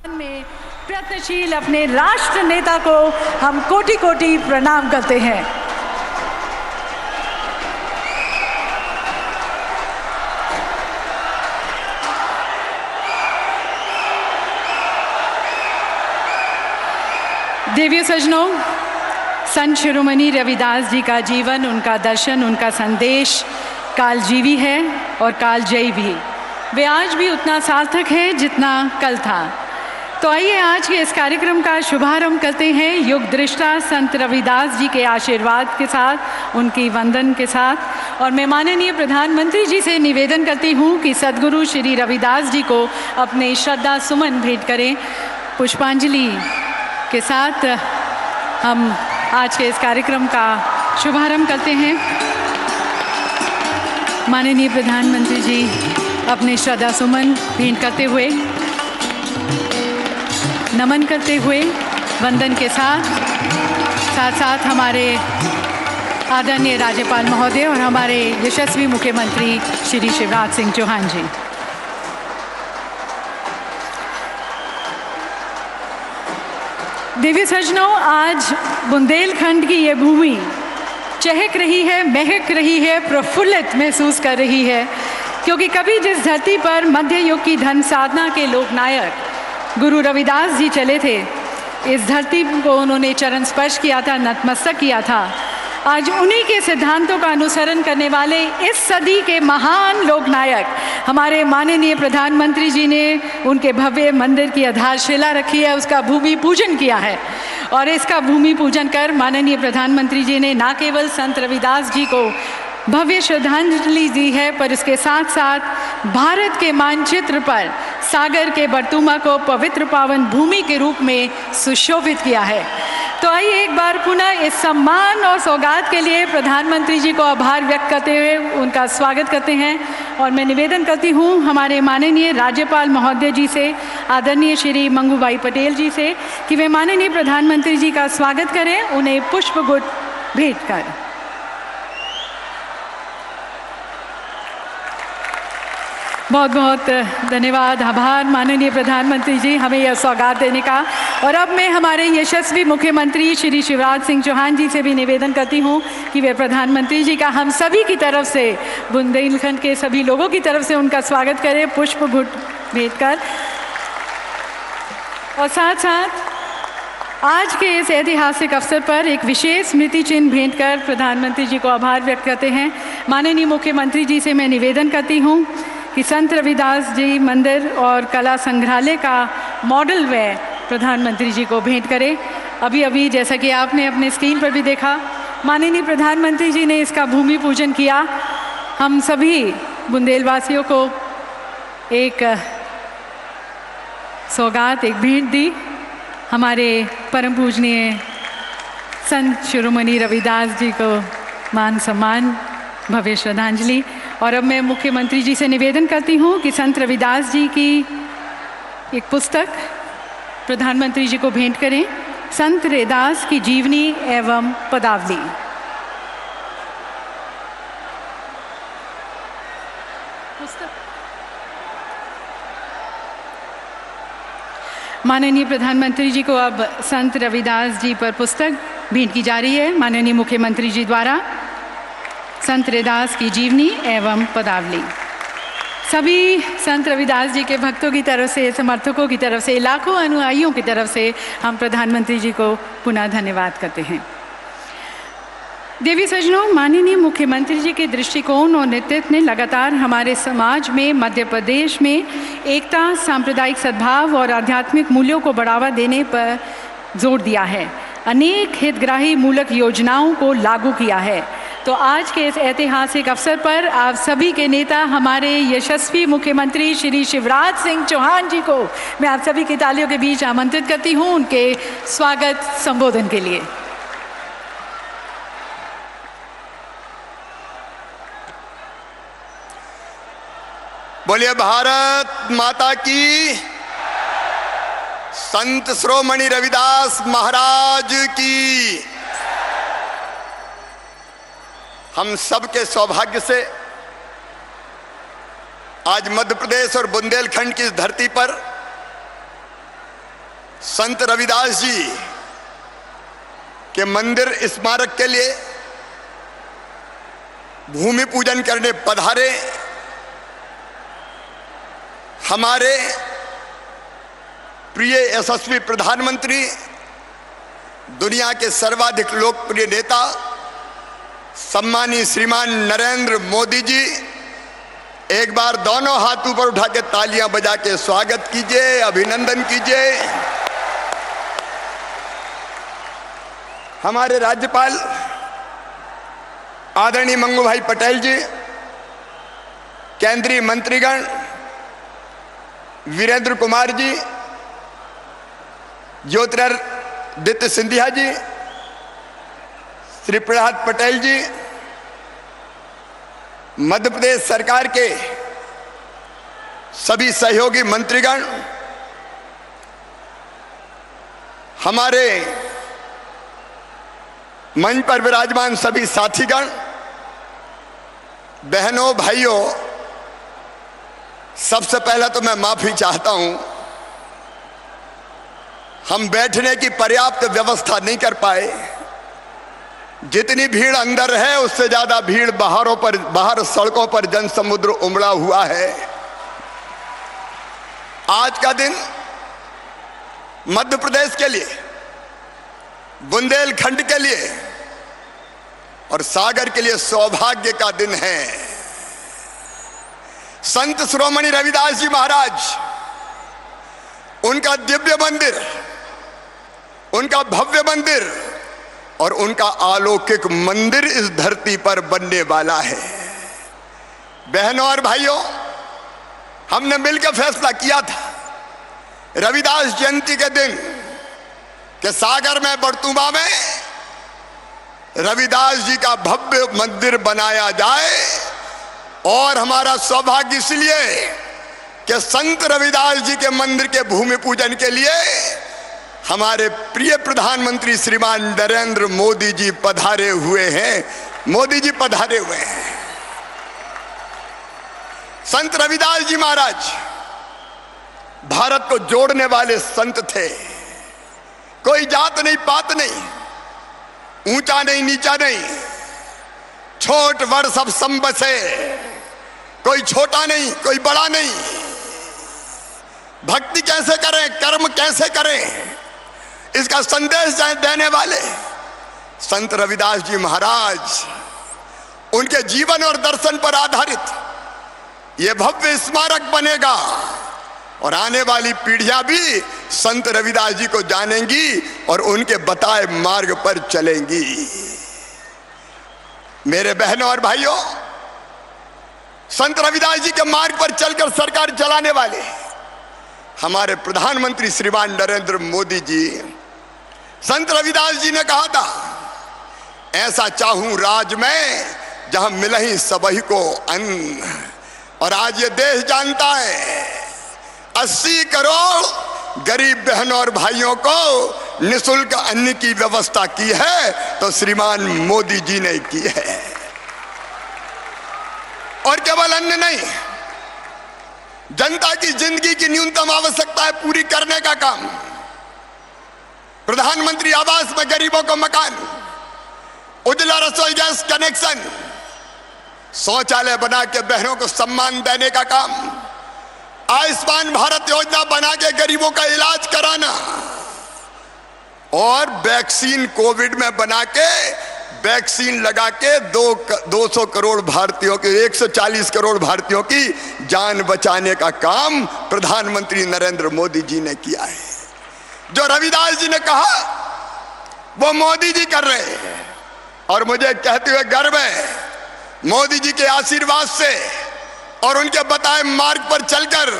में प्रयत्नशील अपने राष्ट्र नेता को हम कोटि कोटि प्रणाम करते हैं। देवियों सज्जनों, संत शिरोमणि रविदास जी का जीवन, उनका दर्शन, उनका संदेश कालजीवी है और कालजयी भी। वे आज भी उतना सार्थक है जितना कल था। तो आइए आज के इस कार्यक्रम का शुभारंभ करते हैं युग दृष्टा संत रविदास जी के आशीर्वाद के साथ, उनकी वंदन के साथ। और मैं माननीय प्रधानमंत्री जी से निवेदन करती हूँ कि सद्गुरु श्री रविदास जी को अपने श्रद्धा सुमन भेंट करें। पुष्पांजलि के साथ हम आज के इस कार्यक्रम का शुभारंभ करते हैं। माननीय प्रधानमंत्री जी अपने श्रद्धा सुमन भेंट करते हुए, नमन करते हुए, वंदन के साथ साथ हमारे आदरणीय राज्यपाल महोदय और हमारे यशस्वी मुख्यमंत्री श्री शिवराज सिंह चौहान जी। देवी सज्जनों, आज बुंदेलखंड की ये भूमि चहक रही है, महक रही है, प्रफुल्लित महसूस कर रही है, क्योंकि कभी जिस धरती पर मध्य युग की धन साधना के लोकनायक गुरु रविदास जी चले थे, इस धरती को उन्होंने चरण स्पर्श किया था, नतमस्तक किया था। आज उन्हीं के सिद्धांतों का अनुसरण करने वाले इस सदी के महान लोकनायक हमारे माननीय प्रधानमंत्री जी ने उनके भव्य मंदिर की आधारशिला रखी है, उसका भूमि पूजन किया है। और इसका भूमि पूजन कर माननीय प्रधानमंत्री जी ने न केवल संत रविदास जी को भव्य श्रद्धांजलि दी है, पर इसके साथ साथ भारत के मानचित्र पर सागर के बरतुमा को पवित्र पावन भूमि के रूप में सुशोभित किया है। तो आइए एक बार पुनः इस सम्मान और सौगात के लिए प्रधानमंत्री जी को आभार व्यक्त करते हुए उनका स्वागत करते हैं। और मैं निवेदन करती हूँ हमारे माननीय राज्यपाल महोदय जी से, आदरणीय श्री मंगूभाई पटेल जी से, कि वे माननीय प्रधानमंत्री जी का स्वागत करें, उन्हें पुष्पगुच्छ भेंट कर। बहुत बहुत धन्यवाद, आभार माननीय प्रधानमंत्री जी हमें यह सौगात देने का। और अब मैं हमारे यशस्वी मुख्यमंत्री श्री शिवराज सिंह चौहान जी से भी निवेदन करती हूँ कि वे प्रधानमंत्री जी का हम सभी की तरफ से, बुंदेलखंड के सभी लोगों की तरफ से उनका स्वागत करें पुष्पगुच्छ भेंट कर। और साथ साथ आज के इस ऐतिहासिक अवसर पर एक विशेष स्मृति चिन्ह भेंट कर प्रधानमंत्री जी को आभार व्यक्त करते हैं। माननीय मुख्यमंत्री जी से मैं निवेदन करती हूँ कि संत रविदास जी मंदिर और कला संग्रहालय का मॉडल वे प्रधानमंत्री जी को भेंट करें। अभी अभी जैसा कि आपने अपने स्क्रीन पर भी देखा, माननीय प्रधानमंत्री जी ने इसका भूमि पूजन किया। हम सभी बुंदेलवासियों को एक सौगात, एक भेंट दी। हमारे परम पूजनीय संत शिरोमणि रविदास जी को मान सम्मान, भव्य श्रद्धांजलि। और अब मैं मुख्यमंत्री जी से निवेदन करती हूँ कि संत रविदास जी की एक पुस्तक प्रधानमंत्री जी को भेंट करें, संत रविदास की जीवनी एवं पदावली। माननीय प्रधानमंत्री जी को अब संत रविदास जी पर पुस्तक भेंट की जा रही है माननीय मुख्यमंत्री जी द्वारा, संत रविदास की जीवनी एवं पदावली। सभी संत रविदास जी के भक्तों की तरफ से, समर्थकों की तरफ से, लाखों अनुयायियों की तरफ से हम प्रधानमंत्री जी को पुनः धन्यवाद करते हैं। देवी सज्जनों, माननीय मुख्यमंत्री जी के दृष्टिकोण और नेतृत्व ने लगातार हमारे समाज में, मध्य प्रदेश में एकता, सांप्रदायिक सद्भाव और आध्यात्मिक मूल्यों को बढ़ावा देने पर जोर दिया है। अनेक हितग्राही मूलक योजनाओं को लागू किया है। तो आज के इस ऐतिहासिक अवसर पर आप सभी के नेता, हमारे यशस्वी मुख्यमंत्री श्री शिवराज सिंह चौहान जी को मैं आप सभी की तालियों के बीच आमंत्रित करती हूं उनके स्वागत संबोधन के लिए। बोलिए भारत माता की, संत शिरोमणि रविदास महाराज की। हम सबके सौभाग्य से आज मध्य प्रदेश और बुंदेलखंड की इस धरती पर संत रविदास जी के मंदिर स्मारक के लिए भूमि पूजन करने पधारे हमारे प्रिय यशस्वी प्रधानमंत्री, दुनिया के सर्वाधिक लोकप्रिय नेता सम्मानीय श्रीमान नरेंद्र मोदी जी। एक बार दोनों हाथ ऊपर उठा के तालियां बजा के स्वागत कीजिए, अभिनंदन कीजिए। हमारे राज्यपाल आदरणीय मंगू भाई पटेल जी, केंद्रीय मंत्रीगण वीरेंद्र कुमार जी, ज्योतिरादित्य सिंधिया जी, श्री प्रहलाद पटेल जी, मध्य प्रदेश सरकार के सभी सहयोगी मंत्रीगण, हमारे मंच पर विराजमान सभी साथीगण, बहनों भाइयों, सबसे पहले तो मैं माफी चाहता हूं, हम बैठने की पर्याप्त व्यवस्था नहीं कर पाए। जितनी भीड़ अंदर है उससे ज्यादा भीड़ बाहर सड़कों पर जनसमुद्र उमड़ा हुआ है। आज का दिन मध्य प्रदेश के लिए, बुंदेलखंड के लिए और सागर के लिए सौभाग्य का दिन है। संत शिरोमणि रविदास जी महाराज, उनका दिव्य मंदिर, उनका भव्य मंदिर और उनका अलौकिक मंदिर इस धरती पर बनने वाला है। बहनों और भाइयों, हमने मिलकर फैसला किया था रविदास जयंती के दिन कि सागर में, बड़तुमा में रविदास जी का भव्य मंदिर बनाया जाए। और हमारा सौभाग्य इसलिए कि संत रविदास जी के मंदिर के भूमि पूजन के लिए हमारे प्रिय प्रधानमंत्री श्रीमान नरेंद्र मोदी जी पधारे हुए हैं। मोदी जी पधारे हुए हैं। संत रविदास जी महाराज भारत को जोड़ने वाले संत थे। कोई जात नहीं, पात नहीं, ऊंचा नहीं, नीचा नहीं, छोट बड़ सब सम बसे। कोई छोटा नहीं, कोई बड़ा नहीं। भक्ति कैसे करें, कर्म कैसे करें, इसका संदेश देने वाले संत रविदास जी महाराज, उनके जीवन और दर्शन पर आधारित यह भव्य स्मारक बनेगा और आने वाली पीढ़ियां भी संत रविदास जी को जानेंगी और उनके बताए मार्ग पर चलेंगी। मेरे बहनों और भाइयों, संत रविदास जी के मार्ग पर चलकर सरकार चलाने वाले हमारे प्रधानमंत्री श्रीमान नरेंद्र मोदी जी, संत रविदास जी ने कहा था, ऐसा चाहूं राज में जहां मिलहि सबही को अन्न। और आज ये देश जानता है 80 करोड़ गरीब बहनों और भाइयों को निःशुल्क अन्न की व्यवस्था की है तो श्रीमान मोदी जी ने की है। और केवल अन्न नहीं, जनता की जिंदगी की न्यूनतम आवश्यकताएं पूरी करने का काम। प्रधानमंत्री आवास में गरीबों को मकान, उज्ज्वला रसोई गैस कनेक्शन, शौचालय बना के बहनों को सम्मान देने का काम, आयुष्मान भारत योजना बना के गरीबों का इलाज कराना और वैक्सीन कोविड में बना के वैक्सीन लगा के 200 करोड़ भारतीयों की 140 करोड़ भारतीयों की जान बचाने का काम प्रधानमंत्री नरेंद्र मोदी जी ने किया है। जो रविदास जी ने कहा वो मोदी जी कर रहे हैं, और मुझे कहते हुए गर्व है मोदी जी के आशीर्वाद से और उनके बताए मार्ग पर चलकर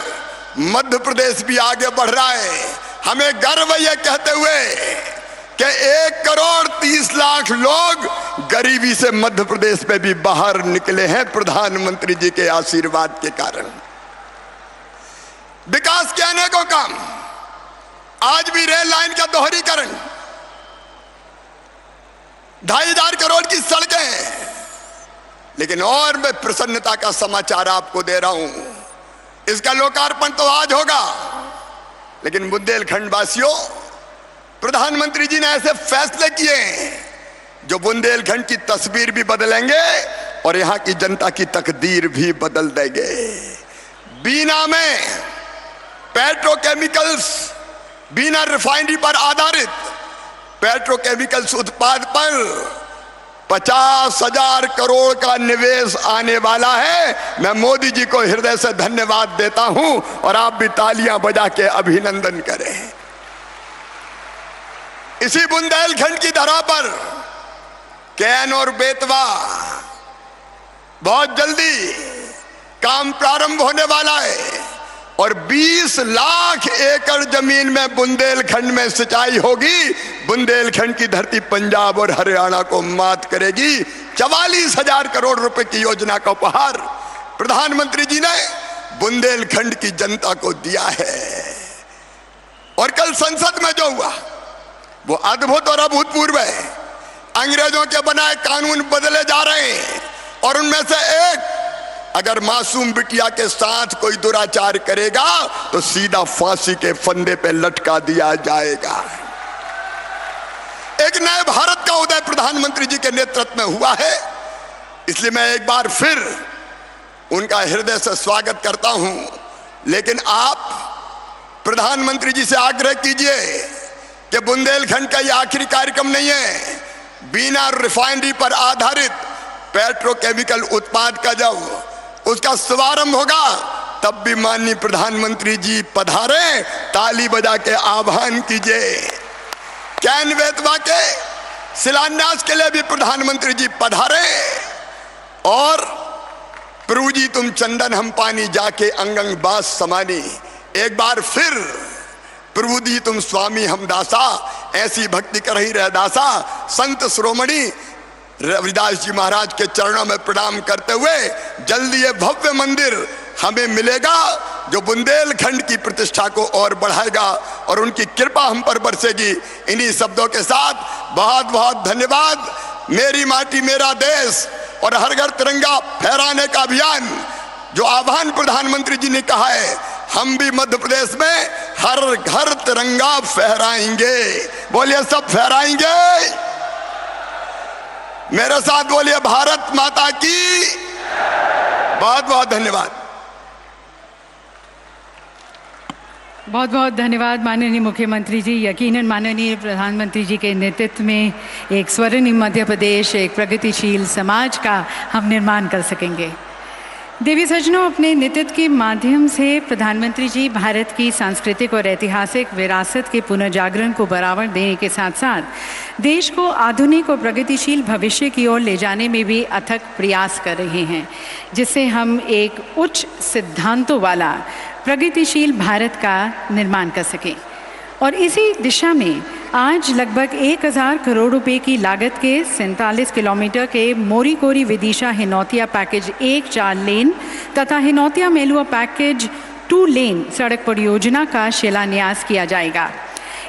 मध्य प्रदेश भी आगे बढ़ रहा है। हमें गर्व है यह कहते हुए कि 1,30,00,000 लोग गरीबी से मध्य प्रदेश में भी बाहर निकले हैं प्रधानमंत्री जी के आशीर्वाद के कारण। विकास के अनेकों काम, आज भी रेल लाइन का दोहरीकरण, 2,500 करोड़ की सड़कें। लेकिन और मैं प्रसन्नता का समाचार आपको दे रहा हूं, इसका लोकार्पण तो आज होगा, लेकिन बुंदेलखंड वासियों, प्रधानमंत्री जी ने ऐसे फैसले किए जो बुंदेलखंड की तस्वीर भी बदलेंगे और यहां की जनता की तकदीर भी बदल देंगे। बीना में पेट्रोकेमिकल्स, बीना रिफाइनरी पर आधारित पेट्रोकेमिकल्स उत्पाद पर 50,000 करोड़ का निवेश आने वाला है। मैं मोदी जी को हृदय से धन्यवाद देता हूं और आप भी तालियां बजा के अभिनंदन करें। इसी बुंदेलखंड की धरा पर कैन और बेतवा बहुत जल्दी काम प्रारंभ होने वाला है और 20 लाख एकड़ जमीन में बुंदेलखंड में सिंचाई होगी। बुंदेलखंड की धरती पंजाब और हरियाणा को मात करेगी। 44,000 करोड़ रुपए की योजना का उपहार प्रधानमंत्री जी ने बुंदेलखंड की जनता को दिया है। और कल संसद में जो हुआ वो अद्भुत और अभूतपूर्व है। अंग्रेजों के बनाए कानून बदले जा रहे हैं और उनमें से एक, अगर मासूम बिटिया के साथ कोई दुराचार करेगा तो सीधा फांसी के फंदे पे लटका दिया जाएगा। एक नए भारत का उदय प्रधानमंत्री जी के नेतृत्व में हुआ है। इसलिए मैं एक बार फिर उनका हृदय से स्वागत करता हूं। लेकिन आप प्रधानमंत्री जी से आग्रह कीजिए कि बुंदेलखंड का यह आखिरी कार्यक्रम नहीं है। बीना रिफाइनरी पर आधारित पेट्रोकेमिकल उत्पाद का जब उसका शुभारंभ होगा तब भी माननीय प्रधानमंत्री जी पधारे, ताली बजा के आह्वान कीजिए। कैन बेतवा के शिलान्यास के लिए भी प्रधानमंत्री जी पधारे और प्रभु जी तुम चंदन हम पानी जाके अंग अंग बास समानी। एक बार फिर प्रभु जी तुम स्वामी हम दासा, ऐसी भक्ति कर ही रह दासा। संत शिरोमणि रविदास जी महाराज के चरणों में प्रणाम करते हुए जल्दी ये भव्य मंदिर हमें मिलेगा जो बुंदेलखंड की प्रतिष्ठा को और बढ़ाएगा और उनकी कृपा हम पर बरसेगी। इन्हीं शब्दों के साथ बहुत बहुत धन्यवाद। मेरी माटी मेरा देश और हर घर तिरंगा फहराने का अभियान जो आह्वान प्रधानमंत्री जी ने कहा है, हम भी मध्य प्रदेश में हर घर तिरंगा फहराएंगे। बोलिए सब फहराएंगे। मेरे साथ बोलिए भारत माता की। बहुत बहुत धन्यवाद। बहुत बहुत धन्यवाद माननीय मुख्यमंत्री जी। यकीनन माननीय प्रधानमंत्री जी के नेतृत्व में एक स्वर्णिम मध्य प्रदेश, एक प्रगतिशील समाज का हम निर्माण कर सकेंगे। देवी सज्जनों, अपने नेतृत्व के माध्यम से प्रधानमंत्री जी भारत की सांस्कृतिक और ऐतिहासिक विरासत के पुनर्जागरण को बढ़ावा देने के साथ साथ देश को आधुनिक और प्रगतिशील भविष्य की ओर ले जाने में भी अथक प्रयास कर रहे हैं, जिससे हम एक उच्च सिद्धांतों वाला प्रगतिशील भारत का निर्माण कर सकें। और इसी दिशा में आज लगभग 1,000 करोड़ रुपए की लागत के 47 किलोमीटर के मोरी कोरी विदिशा हिनौतिया पैकेज 1-4 लेन तथा हिनौतिया मेलुआ पैकेज 2 लेन सड़क परियोजना का शिलान्यास किया जाएगा।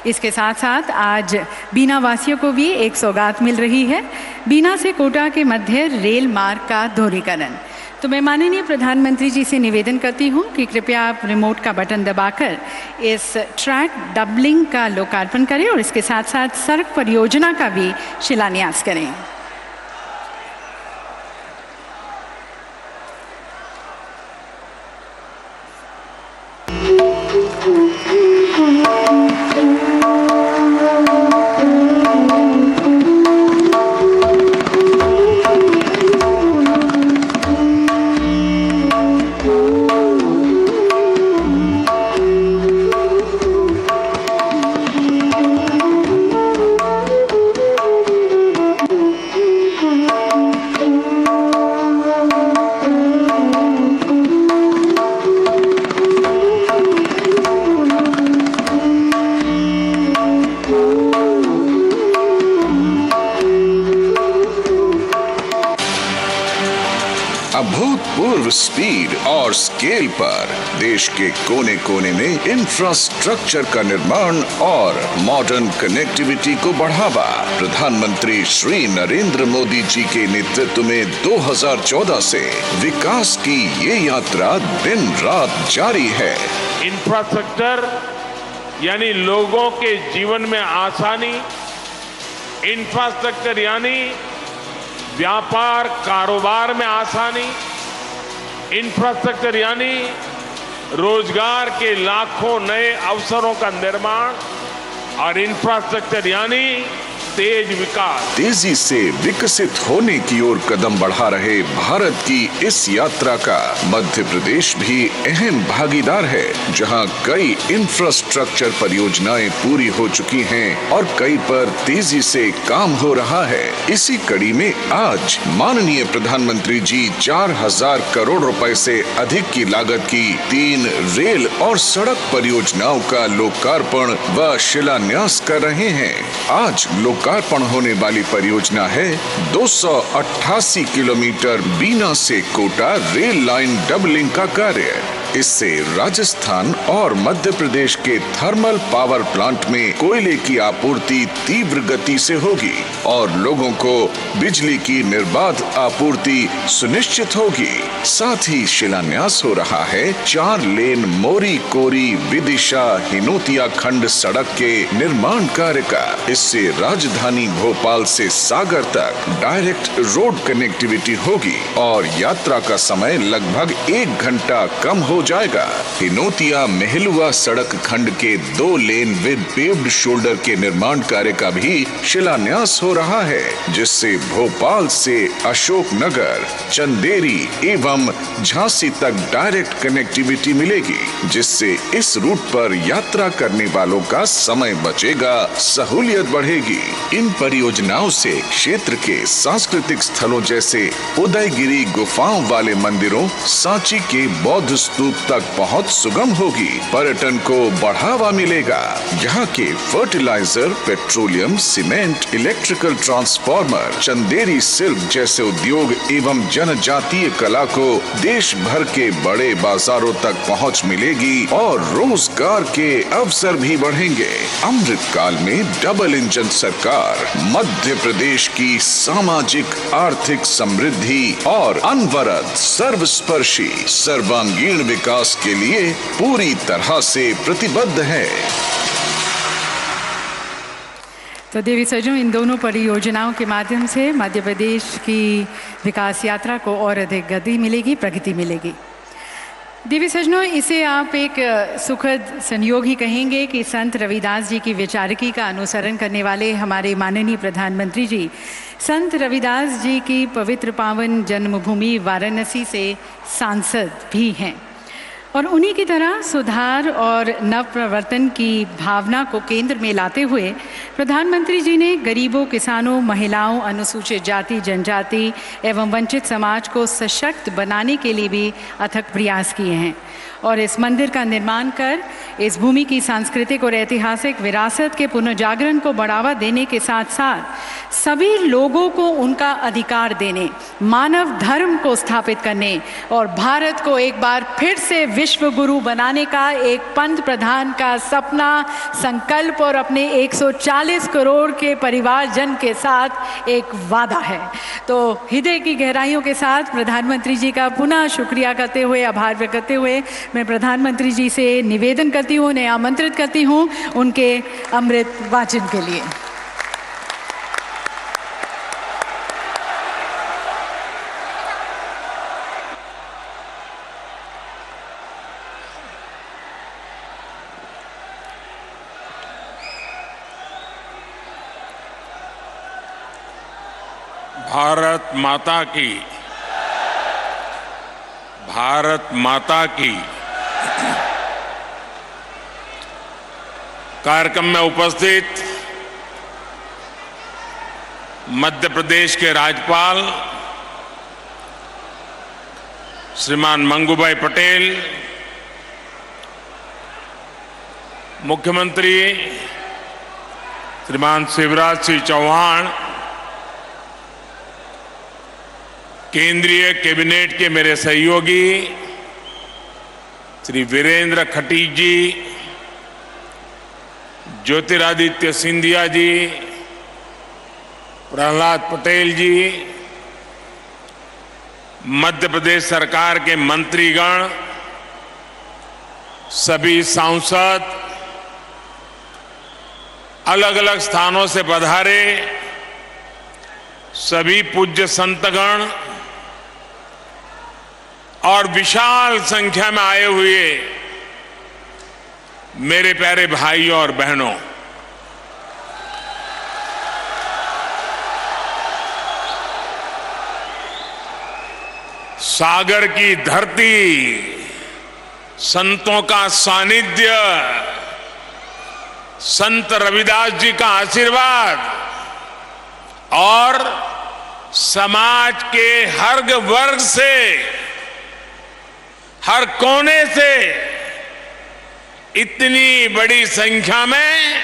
इसके साथ साथ आज बीना वासियों को भी एक सौगात मिल रही है, बीना से कोटा के मध्य रेल मार्ग का दोहरीकरण। तो मैं माननीय प्रधानमंत्री जी से निवेदन करती हूँ कि कृपया आप रिमोट का बटन दबाकर इस ट्रैक डबलिंग का लोकार्पण करें और इसके साथ साथ सड़क परियोजना का भी शिलान्यास करें। अभूतपूर्व स्पीड और स्केल पर देश के कोने कोने में इंफ्रास्ट्रक्चर का निर्माण और मॉडर्न कनेक्टिविटी को बढ़ावा। प्रधानमंत्री श्री नरेंद्र मोदी जी के नेतृत्व में 2014 से विकास की ये यात्रा दिन रात जारी है। इंफ्रास्ट्रक्चर यानी लोगों के जीवन में आसानी, इंफ्रास्ट्रक्चर यानी व्यापार कारोबार में आसानी, इंफ्रास्ट्रक्चर यानी रोजगार के लाखों नए अवसरों का निर्माण और इंफ्रास्ट्रक्चर यानी तेज विकास। तेजी से विकसित होने की ओर कदम बढ़ा रहे भारत की इस यात्रा का मध्य प्रदेश भी अहम भागीदार है, जहां कई इंफ्रास्ट्रक्चर परियोजनाएं पूरी हो चुकी हैं और कई पर तेजी से काम हो रहा है। इसी कड़ी में आज माननीय प्रधानमंत्री जी 4000 करोड़ रुपए से अधिक की लागत की 3 रेल और सड़क परियोजनाओं का लोकार्पण व शिलान्यास कर रहे हैं। आज लोकार्पण होने वाली परियोजना है 288 किलोमीटर बीना से कोटा रेल लाइन डबलिंग का कार्य। इससे राजस्थान और मध्य प्रदेश के थर्मल पावर प्लांट में कोयले की आपूर्ति तीव्र गति से होगी और लोगों को बिजली की निर्बाध आपूर्ति सुनिश्चित होगी। साथ ही शिलान्यास हो रहा है 4 लेन मोरी कोरी विदिशा हिनोतिया खंड सड़क के निर्माण कार्य का। इससे राजधानी भोपाल से सागर तक डायरेक्ट रोड कनेक्टिविटी होगी और यात्रा का समय लगभग 1 घंटा कम हो जाएगा। हिनोतिया मेहलुआ सड़क खंड के 2 लेन विद पेव्ड शोल्डर के निर्माण कार्य का भी शिलान्यास हो रहा है, जिससे भोपाल से अशोकनगर, चंदेरी एवं झांसी तक डायरेक्ट कनेक्टिविटी मिलेगी, जिससे इस रूट पर यात्रा करने वालों का समय बचेगा, सहूलियत बढ़ेगी। इन परियोजनाओं से क्षेत्र के सांस्कृतिक स्थलों जैसे उदयगिरी गुफाओं वाले मंदिरों, सांची के बौद्ध स्तूप तक पहुंच सुगम होगी। पर्यटन को बढ़ावा मिलेगा। यहाँ के fertiliser, petroleum, cement, electrical transformer, Chanderi silk जैसे उद्योग एवं जनजातीय कला को देश भर के बड़े बाजारों तक पहुंच मिलेगी और रोजगार के अवसर भी बढ़ेंगे। अमृत काल में डबल इंजन सरकार मध्य प्रदेश की सामाजिक आर्थिक समृद्धि और अनवरत सर्वस्पर्शी सर्वांगीण विकास के लिए पूरी तरह से प्रतिबद्ध है। तो देवी सज्जनों, इन दोनों परियोजनाओं के माध्यम से मध्य प्रदेश की विकास यात्रा को और अधिक गति मिलेगी, प्रगति मिलेगी। देवी सज्जनों, इसे आप एक सुखद संयोग ही कहेंगे कि संत रविदास जी की विचारकी का अनुसरण करने वाले हमारे माननीय प्रधानमंत्री जी संत रविदास जी की पवित्र पावन जन्मभूमि वाराणसी से सांसद भी हैं और उन्हीं की तरह सुधार और नव प्रवर्तन की भावना को केंद्र में लाते हुए प्रधानमंत्री जी ने गरीबों, किसानों, महिलाओं, अनुसूचित जाति, जनजाति एवं वंचित समाज को सशक्त बनाने के लिए भी अथक प्रयास किए हैं और इस मंदिर का निर्माण कर इस भूमि की सांस्कृतिक और ऐतिहासिक विरासत के पुनर्जागरण को बढ़ावा देने के साथ साथ सभी लोगों को उनका अधिकार देने, मानव धर्म को स्थापित करने और भारत को एक बार फिर से विश्व गुरु बनाने का एक पंत प्रधान का सपना, संकल्प और अपने 140 करोड़ के परिवारजन के साथ एक वादा है। तो हृदय की गहराइयों के साथ प्रधानमंत्री जी का पुनः शुक्रिया करते हुए, आभार व्यक्त करते हुए मैं प्रधानमंत्री जी से निवेदन करती हूँ, उन्हें आमंत्रित करती हूँ उनके अमृत वाचन के लिए। भारत माता की कार्यक्रम में उपस्थित मध्य प्रदेश के राज्यपाल श्रीमान मंगूभाई पटेल, मुख्यमंत्री श्रीमान शिवराज सिंह चौहान, केंद्रीय कैबिनेट के मेरे सहयोगी श्री वीरेंद्र खटीक जी, ज्योतिरादित्य सिंधिया जी, प्रहलाद पटेल जी, मध्य प्रदेश सरकार के मंत्रीगण, सभी सांसद, अलग अलग स्थानों से पधारे सभी पूज्य संतगण और विशाल संख्या में आए हुए मेरे प्यारे भाइयों और बहनों, सागर की धरती, संतों का सानिध्य, संत रविदास जी का आशीर्वाद और समाज के हर वर्ग से, हर कोने से इतनी बड़ी संख्या में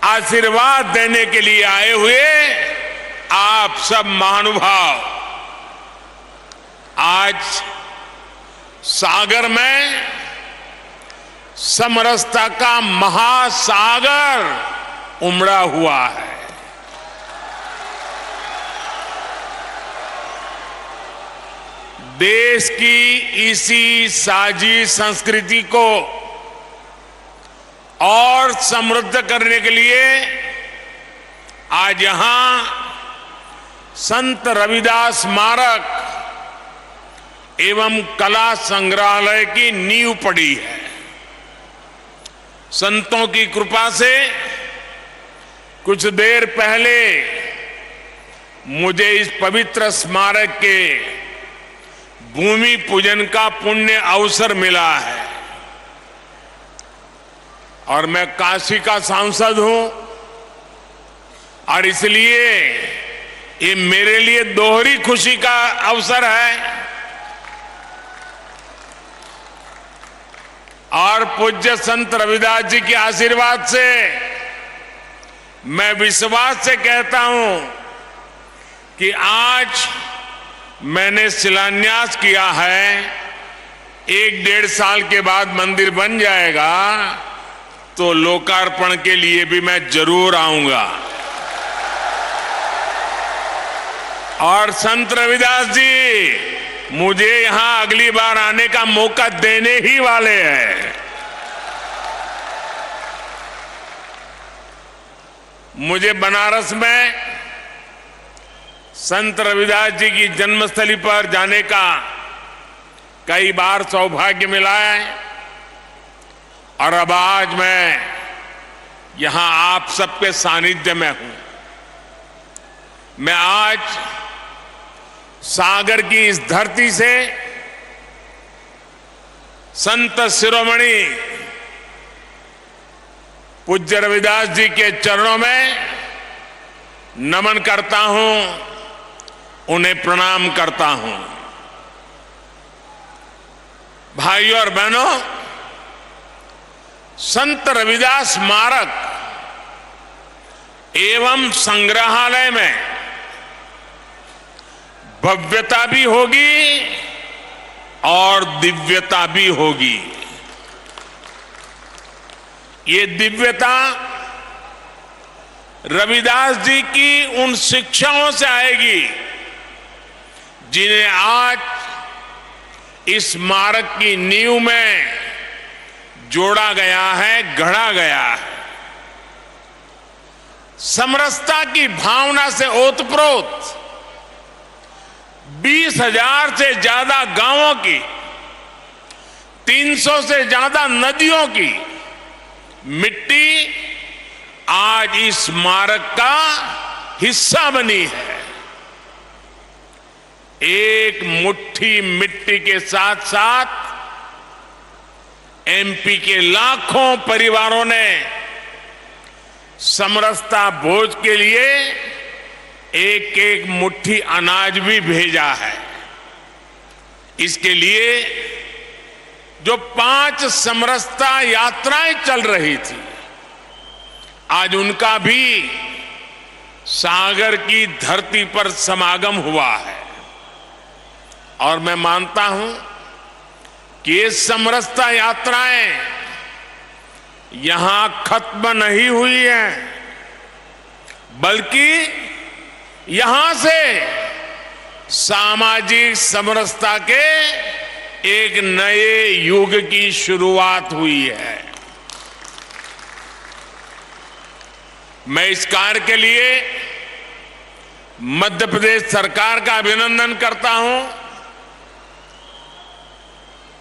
आशीर्वाद देने के लिए आए हुए आप सब महानुभाव, आज सागर में समरसता का महासागर उमड़ा हुआ है। देश की इसी साझी संस्कृति को और समृद्ध करने के लिए आज यहां संत रविदास स्मारक एवं कला संग्रहालय की नींव पड़ी है। संतों की कृपा से कुछ देर पहले मुझे इस पवित्र स्मारक के भूमि पूजन का पुण्य अवसर मिला है और मैं काशी का सांसद हूं और इसलिए ये मेरे लिए दोहरी खुशी का अवसर है और पूज्य संत रविदास जी के आशीर्वाद से मैं विश्वास से कहता हूं कि आज मैंने शिलान्यास किया है, 1-1.5 साल के बाद मंदिर बन जाएगा तो लोकार्पण के लिए भी मैं जरूर आऊंगा। और संत रविदास जी मुझे यहां अगली बार आने का मौका देने ही वाले हैं। मुझे बनारस में संत रविदास जी की जन्मस्थली पर जाने का कई बार सौभाग्य मिला है और अब आज मैं यहां आप सबके सानिध्य में हूं। मैं आज सागर की इस धरती से संत शिरोमणि पूज्य रविदास जी के चरणों में नमन करता हूं, उन्हें प्रणाम करता हूं। भाइयों और बहनों, संत रविदास स्मारक एवं संग्रहालय में भव्यता भी होगी और दिव्यता भी होगी। ये दिव्यता रविदास जी की उन शिक्षाओं से आएगी जिन्हें आज इस स्मारक की नींव में जोड़ा गया है, गढ़ा गया है। समरसता की भावना से ओतप्रोत 20,000 से ज्यादा गांवों की, 300 से ज्यादा नदियों की मिट्टी आज इस स्मारक का हिस्सा बनी है। एक मुट्ठी मिट्टी के साथ साथ एमपी के लाखों परिवारों ने समरसता भोज के लिए एक एक मुट्ठी अनाज भी भेजा है। इसके लिए जो 5 समरसता यात्राएं चल रही थी, आज उनका भी सागर की धरती पर समागम हुआ है और मैं मानता हूं कि ये समरसता यात्राएं यहां खत्म नहीं हुई हैं, बल्कि यहां से सामाजिक समरसता के एक नए युग की शुरुआत हुई है। मैं इस कार्य के लिए मध्य प्रदेश सरकार का अभिनंदन करता हूं,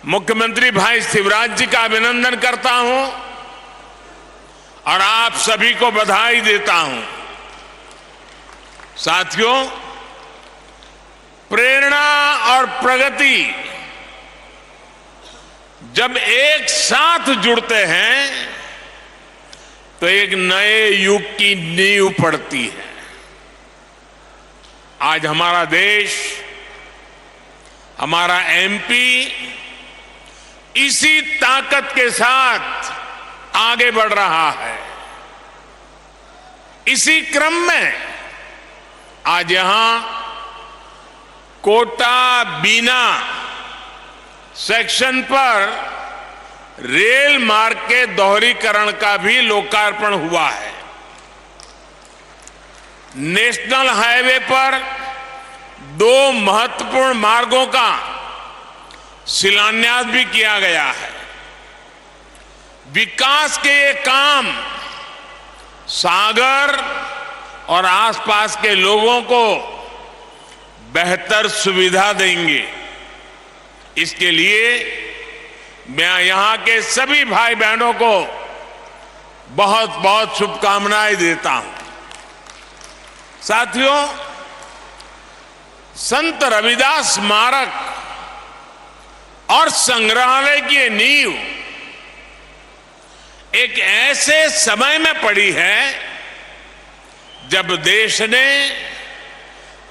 मुख्यमंत्री भाई शिवराज जी का अभिनंदन करता हूं और आप सभी को बधाई देता हूं। साथियों, प्रेरणा और प्रगति जब एक साथ जुड़ते हैं तो एक नए युग की नींव पड़ती है। आज हमारा देश, हमारा एमपी इसी ताकत के साथ आगे बढ़ रहा है। इसी क्रम में आज यहां कोटा बीना सेक्शन पर रेल मार्ग के दोहरीकरण का भी लोकार्पण हुआ है। नेशनल हाईवे पर 2 महत्वपूर्ण मार्गों का शिलान्यास भी किया गया है। विकास के ये काम सागर और आसपास के लोगों को बेहतर सुविधा देंगे। इसके लिए मैं यहां के सभी भाई बहनों को बहुत बहुत शुभकामनाएं देता हूं। साथियों, संत रविदास स्मारक और संग्रहालय की ये नींव एक ऐसे समय में पड़ी है जब देश ने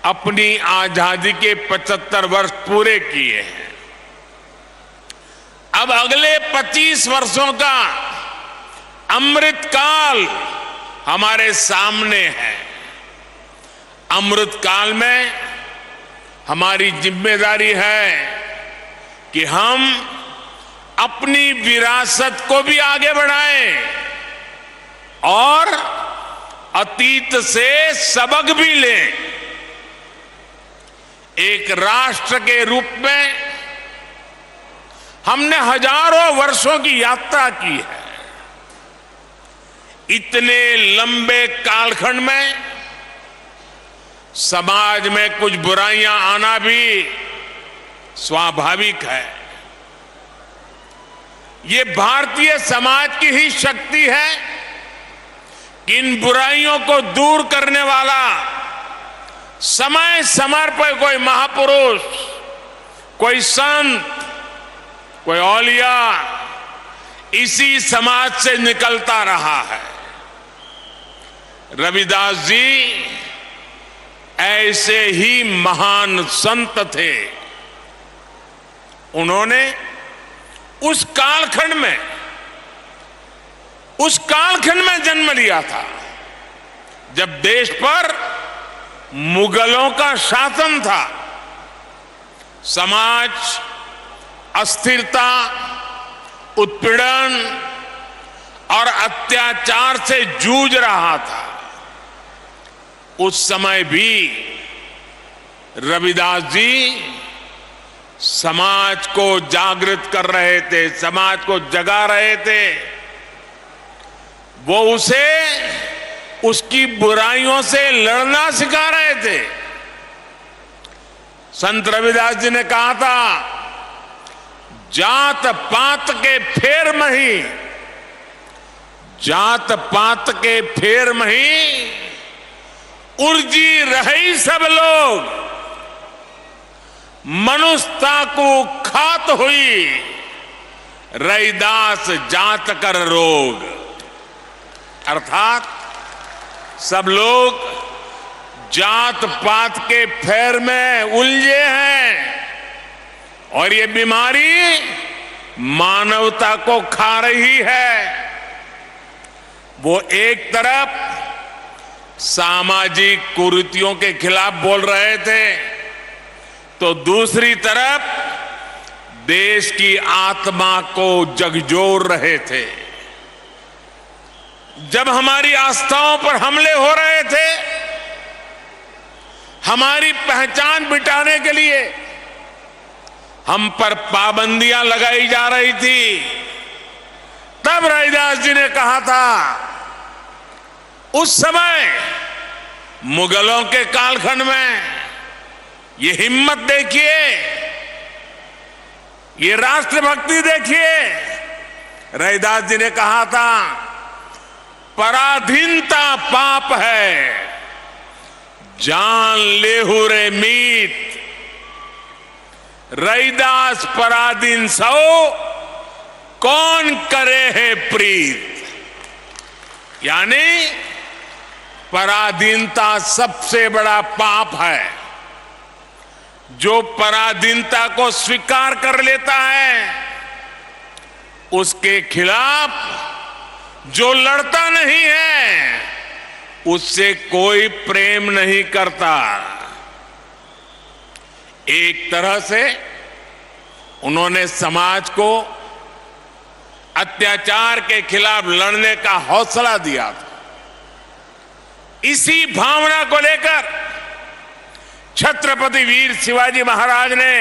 अपनी आजादी के 75 वर्ष पूरे किए हैं। अब अगले 25 वर्षों का अमृत काल हमारे सामने है। अमृत काल में हमारी जिम्मेदारी है कि हम अपनी विरासत को भी आगे बढ़ाएं और अतीत से सबक भी लें। एक राष्ट्र के रूप में हमने हजारों वर्षों की यात्रा की है। इतने लंबे कालखंड में समाज में कुछ बुराइयां आना भी स्वाभाविक है। ये भारतीय समाज की ही शक्ति है कि इन बुराइयों को दूर करने वाला समय समय पर कोई महापुरुष, कोई संत, कोई औलिया इसी समाज से निकलता रहा है। रविदास जी ऐसे ही महान संत थे। उन्होंने उस कालखंड में जन्म लिया था जब देश पर मुगलों का शासन था। समाज अस्थिरता, उत्पीड़न और अत्याचार से जूझ रहा था। उस समय भी रविदास जी समाज को जागृत कर रहे थे, समाज को जगा रहे थे। वो उसे उसकी बुराइयों से लड़ना सिखा रहे थे। संत रविदास जी ने कहा था, जात पात के फेर मही, जात पात के फेर मही, उर्जी रही सब लोग, मनुष्यता को खात हुई, रैदास जात कर रोग। अर्थात सब लोग जात पात के फेर में उलझे हैं और ये बीमारी मानवता को खा रही है। वो एक तरफ सामाजिक कुरीतियों के खिलाफ बोल रहे थे, तो दूसरी तरफ देश की आत्मा को झकझोर रहे थे। जब हमारी आस्थाओं पर हमले हो रहे थे, हमारी पहचान मिटाने के लिए हम पर पाबंदियां लगाई जा रही थी, तब रविदास जी ने कहा था, उस समय मुगलों के कालखंड में, ये हिम्मत देखिए, ये राष्ट्रभक्ति देखिए। रविदास जी ने कहा था, पराधीनता पाप है, जान लेहु रे मीत, रविदास पराधीन सो, कौन करे है प्रीत। यानी पराधीनता सबसे बड़ा पाप है। जो पराधीनता को स्वीकार कर लेता है, उसके खिलाफ जो लड़ता नहीं है, उससे कोई प्रेम नहीं करता। एक तरह से उन्होंने समाज को अत्याचार के खिलाफ लड़ने का हौसला दिया था। इसी भावना को लेकर छत्रपति वीर शिवाजी महाराज ने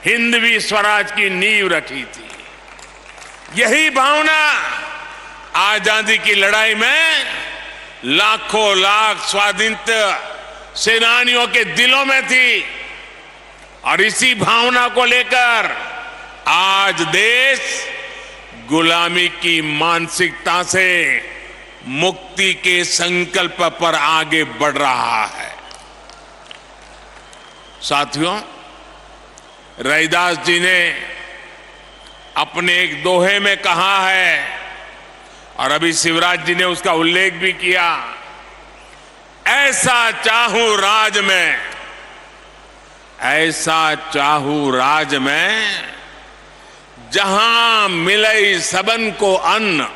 हिंदवी स्वराज की नींव रखी थी। यही भावना आजादी की लड़ाई में लाखों लाख स्वाधीनता सेनानियों के दिलों में थी, और इसी भावना को लेकर आज देश गुलामी की मानसिकता से मुक्ति के संकल्प पर आगे बढ़ रहा है। साथियों, रविदास जी ने अपने एक दोहे में कहा है, और अभी शिवराज जी ने उसका उल्लेख भी किया, ऐसा चाहूं राज में, ऐसा चाहूं राज में, जहां मिले सबन को अन्न,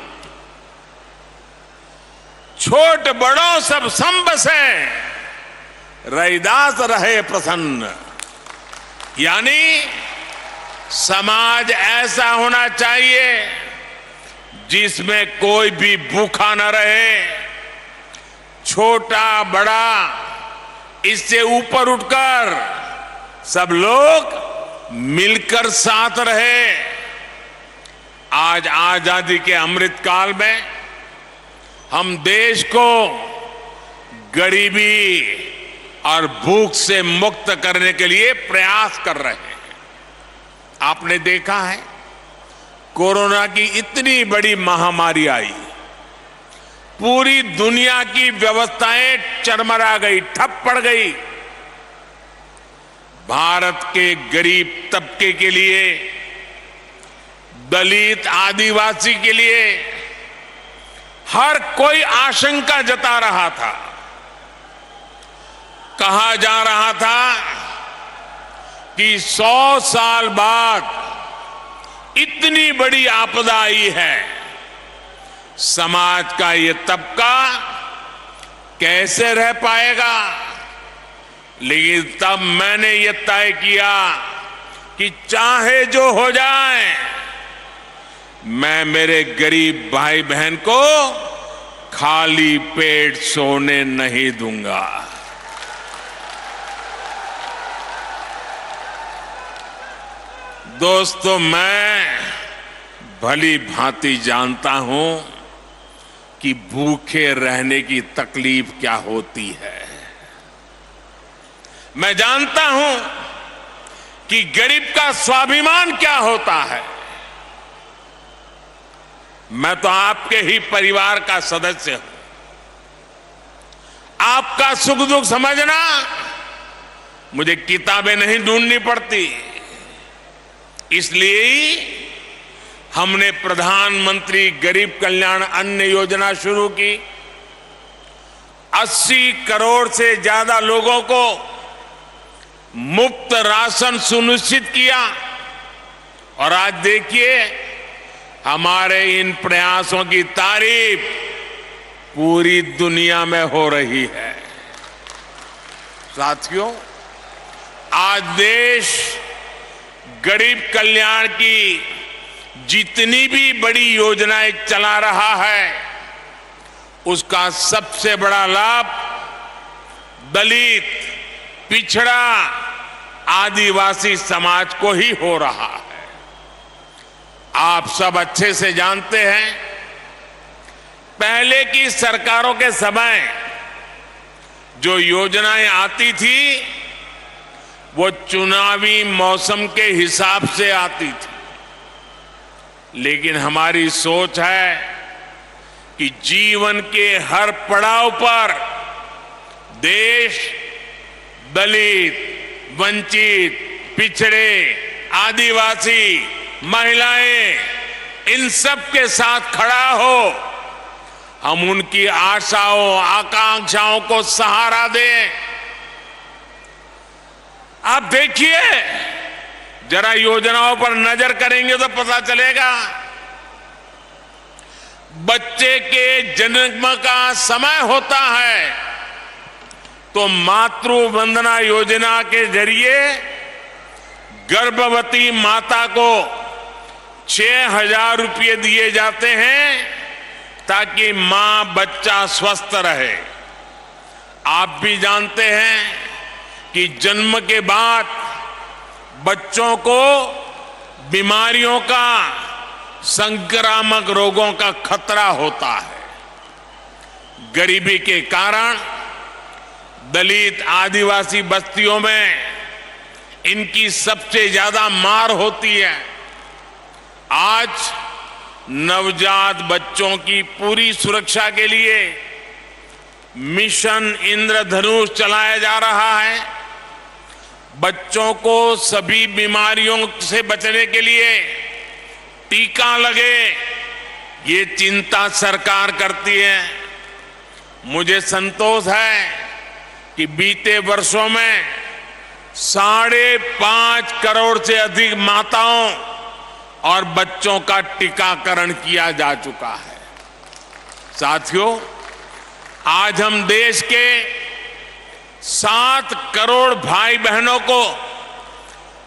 छोट बड़ों सब संबसे, रविदास रहे प्रसन्न। यानी समाज ऐसा होना चाहिए जिसमें कोई भी भूखा न रहे, छोटा बड़ा इससे ऊपर उठकर सब लोग मिलकर साथ रहे। आज आजादी के अमृत काल में हम देश को गरीबी और भूख से मुक्त करने के लिए प्रयास कर रहे हैं। आपने देखा है, कोरोना की इतनी बड़ी महामारी आई, पूरी दुनिया की व्यवस्थाएं चरमरा गई, ठप पड़ गई। भारत के गरीब तबके के लिए, दलित आदिवासी के लिए हर कोई आशंका जता रहा था। कहा जा रहा था कि 100 साल बाद इतनी बड़ी आपदा आई है, समाज का ये तबका कैसे रह पाएगा। लेकिन तब मैंने ये तय किया कि चाहे जो हो जाए, मैं मेरे गरीब भाई बहन को खाली पेट सोने नहीं दूंगा। दोस्तों, मैं भली भांति जानता हूं कि भूखे रहने की तकलीफ क्या होती है। मैं जानता हूं कि गरीब का स्वाभिमान क्या होता है। मैं तो आपके ही परिवार का सदस्य हूं। आपका सुख दुख समझना मुझे किताबें नहीं ढूंढनी पड़ती। इसलिए हमने प्रधानमंत्री गरीब कल्याण अन्न योजना शुरू की। 80 करोड़ से ज्यादा लोगों को मुफ्त राशन सुनिश्चित किया। और आज देखिए, हमारे इन प्रयासों की तारीफ पूरी दुनिया में हो रही है। साथियों, आज देश गरीब कल्याण की जितनी भी बड़ी योजनाएं चला रहा है, उसका सबसे बड़ा लाभ दलित, पिछड़ा, आदिवासी समाज को ही हो रहा है। आप सब अच्छे से जानते हैं, पहले की सरकारों के समय जो योजनाएं आती थी वो चुनावी मौसम के हिसाब से आती थी, लेकिन हमारी सोच है कि जीवन के हर पड़ाव पर देश दलित, वंचित, पिछड़े, आदिवासी, महिलाएं, इन सब के साथ खड़ा हो, हम उनकी आशाओं, आकांक्षाओं को सहारा दें। आप देखिए, जरा योजनाओं पर नजर करेंगे तो पता चलेगा। बच्चे के जन्म का समय होता है तो मातृ वंदना योजना के जरिए गर्भवती माता को 6,000 रुपये दिए जाते हैं ताकि मां बच्चा स्वस्थ रहे। आप भी जानते हैं कि जन्म के बाद बच्चों को बीमारियों का, संक्रामक रोगों का खतरा होता है। गरीबी के कारण दलित, आदिवासी बस्तियों में इनकी सबसे ज्यादा मार होती है। आज नवजात बच्चों की पूरी सुरक्षा के लिए मिशन इंद्रधनुष चलाया जा रहा है। बच्चों को सभी बीमारियों से बचने के लिए टीका लगे, ये चिंता सरकार करती है। मुझे संतोष है कि बीते वर्षों में 5.5 करोड़ से अधिक माताओं और बच्चों का टीकाकरण किया जा चुका है। साथियों, आज हम देश के 7 करोड़ भाई बहनों को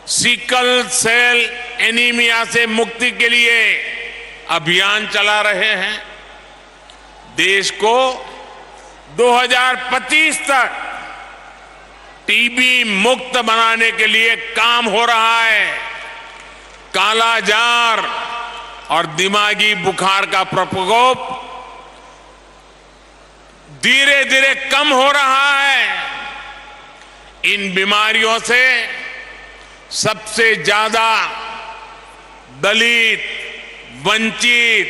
सिकल सेल एनीमिया से मुक्ति के लिए अभियान चला रहे हैं। देश को 2025 तक टीबी मुक्त बनाने के लिए काम हो रहा है। कालाजार और दिमागी बुखार का प्रकोप धीरे धीरे कम हो रहा है। इन बीमारियों से सबसे ज्यादा दलित, वंचित,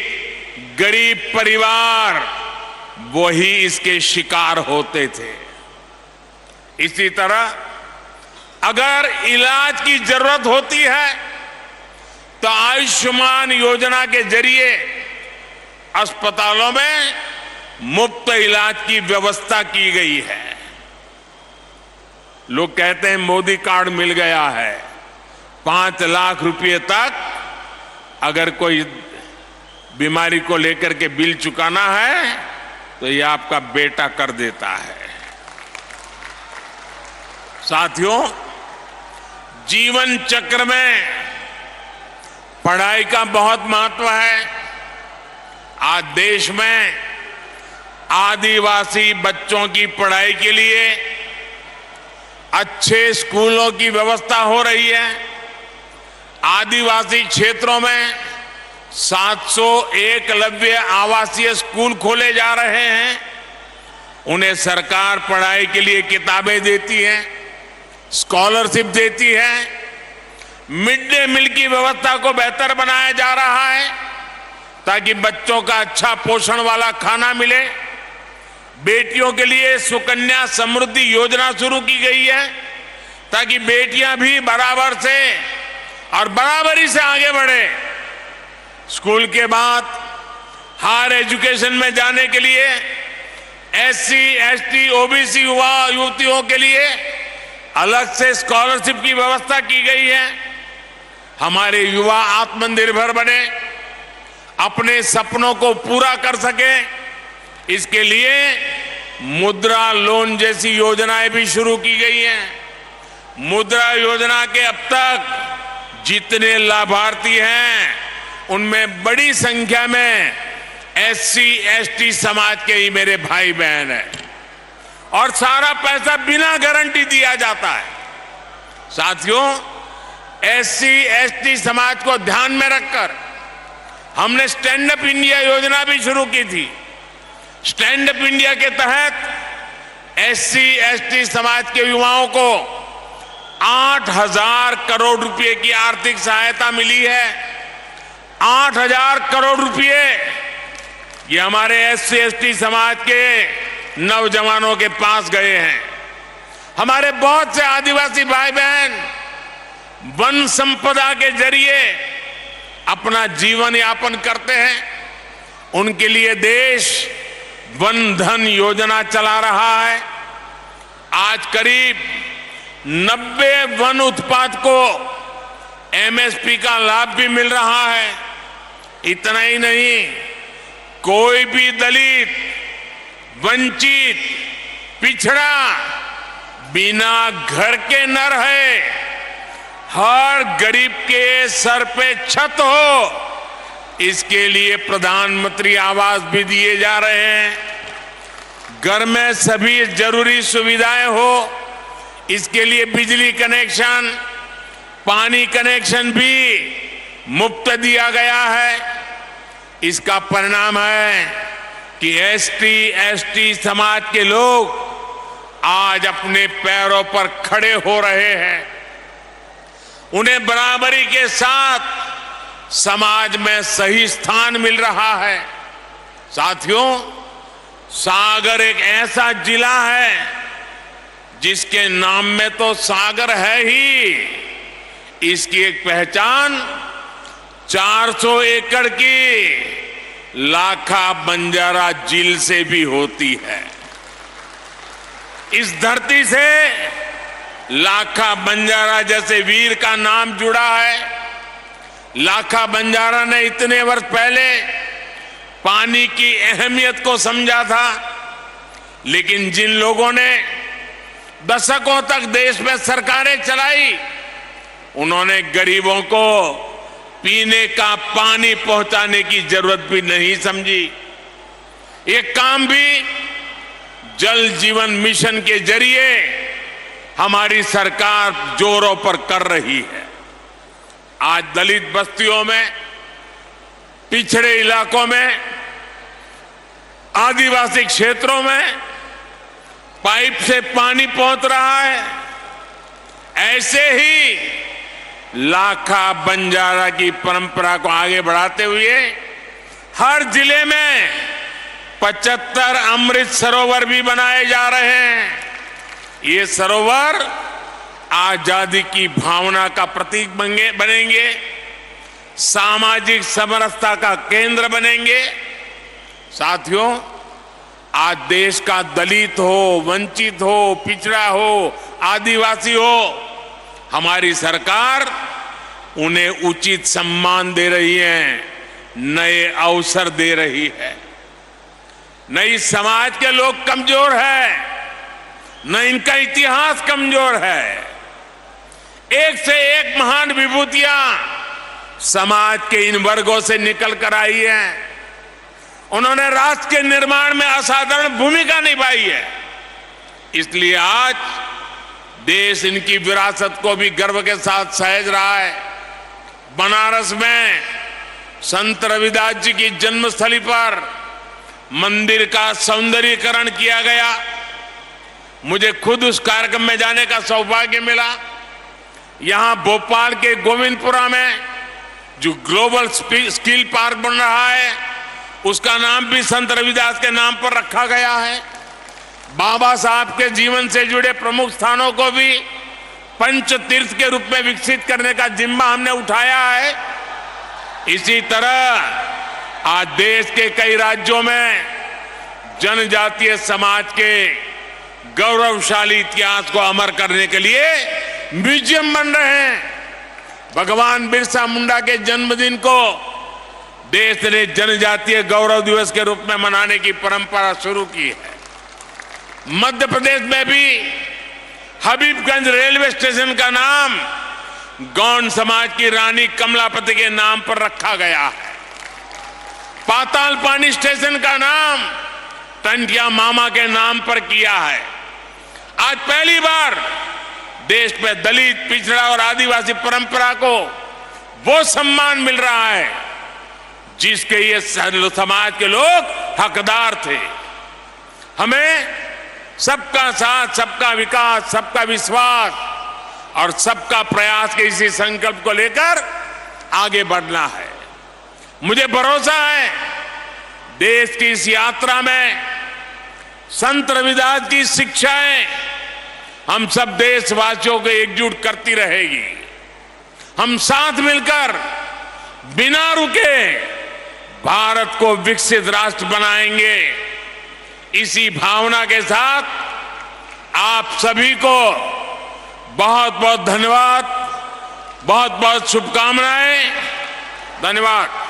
गरीब परिवार वही इसके शिकार होते थे। इसी तरह अगर इलाज की जरूरत होती है तो आयुष्मान योजना के जरिए अस्पतालों में मुफ्त इलाज की व्यवस्था की गई है। लोग कहते हैं मोदी कार्ड मिल गया है, 5 लाख रुपए तक अगर कोई बीमारी को लेकर के बिल चुकाना है तो ये आपका बेटा कर देता है। साथियों, जीवन चक्र में पढ़ाई का बहुत महत्व है। आज देश में आदिवासी बच्चों की पढ़ाई के लिए अच्छे स्कूलों की व्यवस्था हो रही है। आदिवासी क्षेत्रों में 700 एकलव्य आवासीय स्कूल खोले जा रहे हैं। उन्हें सरकार पढ़ाई के लिए किताबें देती है, स्कॉलरशिप देती है। मिड डे मील की व्यवस्था को बेहतर बनाया जा रहा है ताकि बच्चों का अच्छा पोषण वाला खाना मिले। बेटियों के लिए सुकन्या समृद्धि योजना शुरू की गई है ताकि बेटियां भी बराबर से और बराबरी से आगे बढ़े। स्कूल के बाद हायर एजुकेशन में जाने के लिए एससी, एसटी, ओबीसी युवा युवतियों के लिए अलग से स्कॉलरशिप की व्यवस्था की गई है। हमारे युवा आत्मनिर्भर बने, अपने सपनों को पूरा कर सके, इसके लिए मुद्रा लोन जैसी योजनाएं भी शुरू की गई हैं। मुद्रा योजना के अब तक जितने लाभार्थी हैं उनमें बड़ी संख्या में एससी एसटी समाज के ही मेरे भाई बहन हैं और सारा पैसा बिना गारंटी दिया जाता है। साथियों, एससी एसटी समाज को ध्यान में रखकर हमने स्टैंड अप इंडिया योजना भी शुरू की थी। स्टैंड अप इंडिया के तहत एससी एसटी समाज के युवाओं को 8,000 करोड़ रुपए की आर्थिक सहायता मिली है। 8,000 करोड़ रुपए ये हमारे एससी एसटी समाज के नौजवानों के पास गए हैं। हमारे बहुत से आदिवासी भाई बहन वन संपदा के जरिए अपना जीवन यापन करते हैं। उनके लिए देश वन धन योजना चला रहा है। आज करीब 90 वन उत्पाद को एमएसपी का लाभ भी मिल रहा है। इतना ही नहीं, कोई भी दलित, वंचित, पिछड़ा बिना घर के न रहे। हर गरीब के सर पे छत हो, इसके लिए प्रधानमंत्री आवास भी दिए जा रहे हैं। घर में सभी जरूरी सुविधाएं हो, इसके लिए बिजली कनेक्शन, पानी कनेक्शन भी मुफ्त दिया गया है। इसका परिणाम है कि एसटी एसटी समाज के लोग आज अपने पैरों पर खड़े हो रहे हैं। उन्हें बराबरी के साथ समाज में सही स्थान मिल रहा है। साथियों, सागर एक ऐसा जिला है जिसके नाम में तो सागर है ही, इसकी एक पहचान 400 एकड़ की लाखा बंजारा झील से भी होती है। इस धरती से लाखा बंजारा जैसे वीर का नाम जुड़ा है। लाखा बंजारा ने इतने वर्ष पहले पानी की अहमियत को समझा था, लेकिन जिन लोगों ने दशकों तक देश में सरकारें चलाई, उन्होंने गरीबों को पीने का पानी पहुंचाने की जरूरत भी नहीं समझी। ये काम भी जल जीवन मिशन के जरिए हमारी सरकार जोरों पर कर रही है। आज दलित बस्तियों में, पिछड़े इलाकों में, आदिवासी क्षेत्रों में पाइप से पानी पहुंच रहा है। ऐसे ही लाखा बंजारा की परंपरा को आगे बढ़ाते हुए हर जिले में 75 अमृत सरोवर भी बनाए जा रहे हैं। ये सरोवर आजादी की भावना का प्रतीक बनेंगे, सामाजिक समरसता का केंद्र बनेंगे। साथियों, आज देश का दलित हो, वंचित हो, पिछड़ा हो, आदिवासी हो, हमारी सरकार उन्हें उचित सम्मान दे रही है, नए अवसर दे रही है। न इस समाज के लोग कमजोर हैं, न इनका इतिहास कमजोर है। एक से एक महान विभूतियां समाज के इन वर्गों से निकल कर आई हैं। उन्होंने राष्ट्र के निर्माण में असाधारण भूमिका निभाई है। इसलिए आज देश इनकी विरासत को भी गर्व के साथ सहेज रहा है। बनारस में संत रविदास जी की जन्मस्थली पर मंदिर का सौंदर्यीकरण किया गया। मुझे खुद उस कार्यक्रम में जाने का सौभाग्य मिला। यहां भोपाल के गोविंदपुरा में जो ग्लोबल स्किल पार्क बन रहा है, उसका नाम भी संत रविदास के नाम पर रखा गया है। बाबा साहब के जीवन से जुड़े प्रमुख स्थानों को भी पंच तीर्थ के रूप में विकसित करने का जिम्मा हमने उठाया है। इसी तरह आज देश के कई राज्यों में जनजातीय समाज के गौरवशाली इतिहास को अमर करने के लिए म्यूजियम बन रहे हैं। भगवान बिरसा मुंडा के जन्मदिन को देश ने जनजातीय गौरव दिवस के रूप में मनाने की परंपरा शुरू की है। मध्य प्रदेश में भी हबीबगंज रेलवे स्टेशन का नाम गौंड समाज की रानी कमलापति के नाम पर रखा गया है। पाताल पानी स्टेशन का नाम टंटिया मामा के नाम पर किया है। आज पहली बार देश में दलित, पिछड़ा और आदिवासी परंपरा को वो सम्मान मिल रहा है जिसके ये समाज के लोग हकदार थे। हमें सबका साथ, सबका विकास, सबका विश्वास और सबका प्रयास के इसी संकल्प को लेकर आगे बढ़ना है। मुझे भरोसा है देश की इस यात्रा में संत रविदास की शिक्षाएं हम सब देशवासियों को एकजुट करती रहेगी। हम साथ मिलकर बिना रुके भारत को विकसित राष्ट्र बनाएंगे। इसी भावना के साथ आप सभी को बहुत बहुत धन्यवाद, बहुत बहुत शुभकामनाएं। धन्यवाद।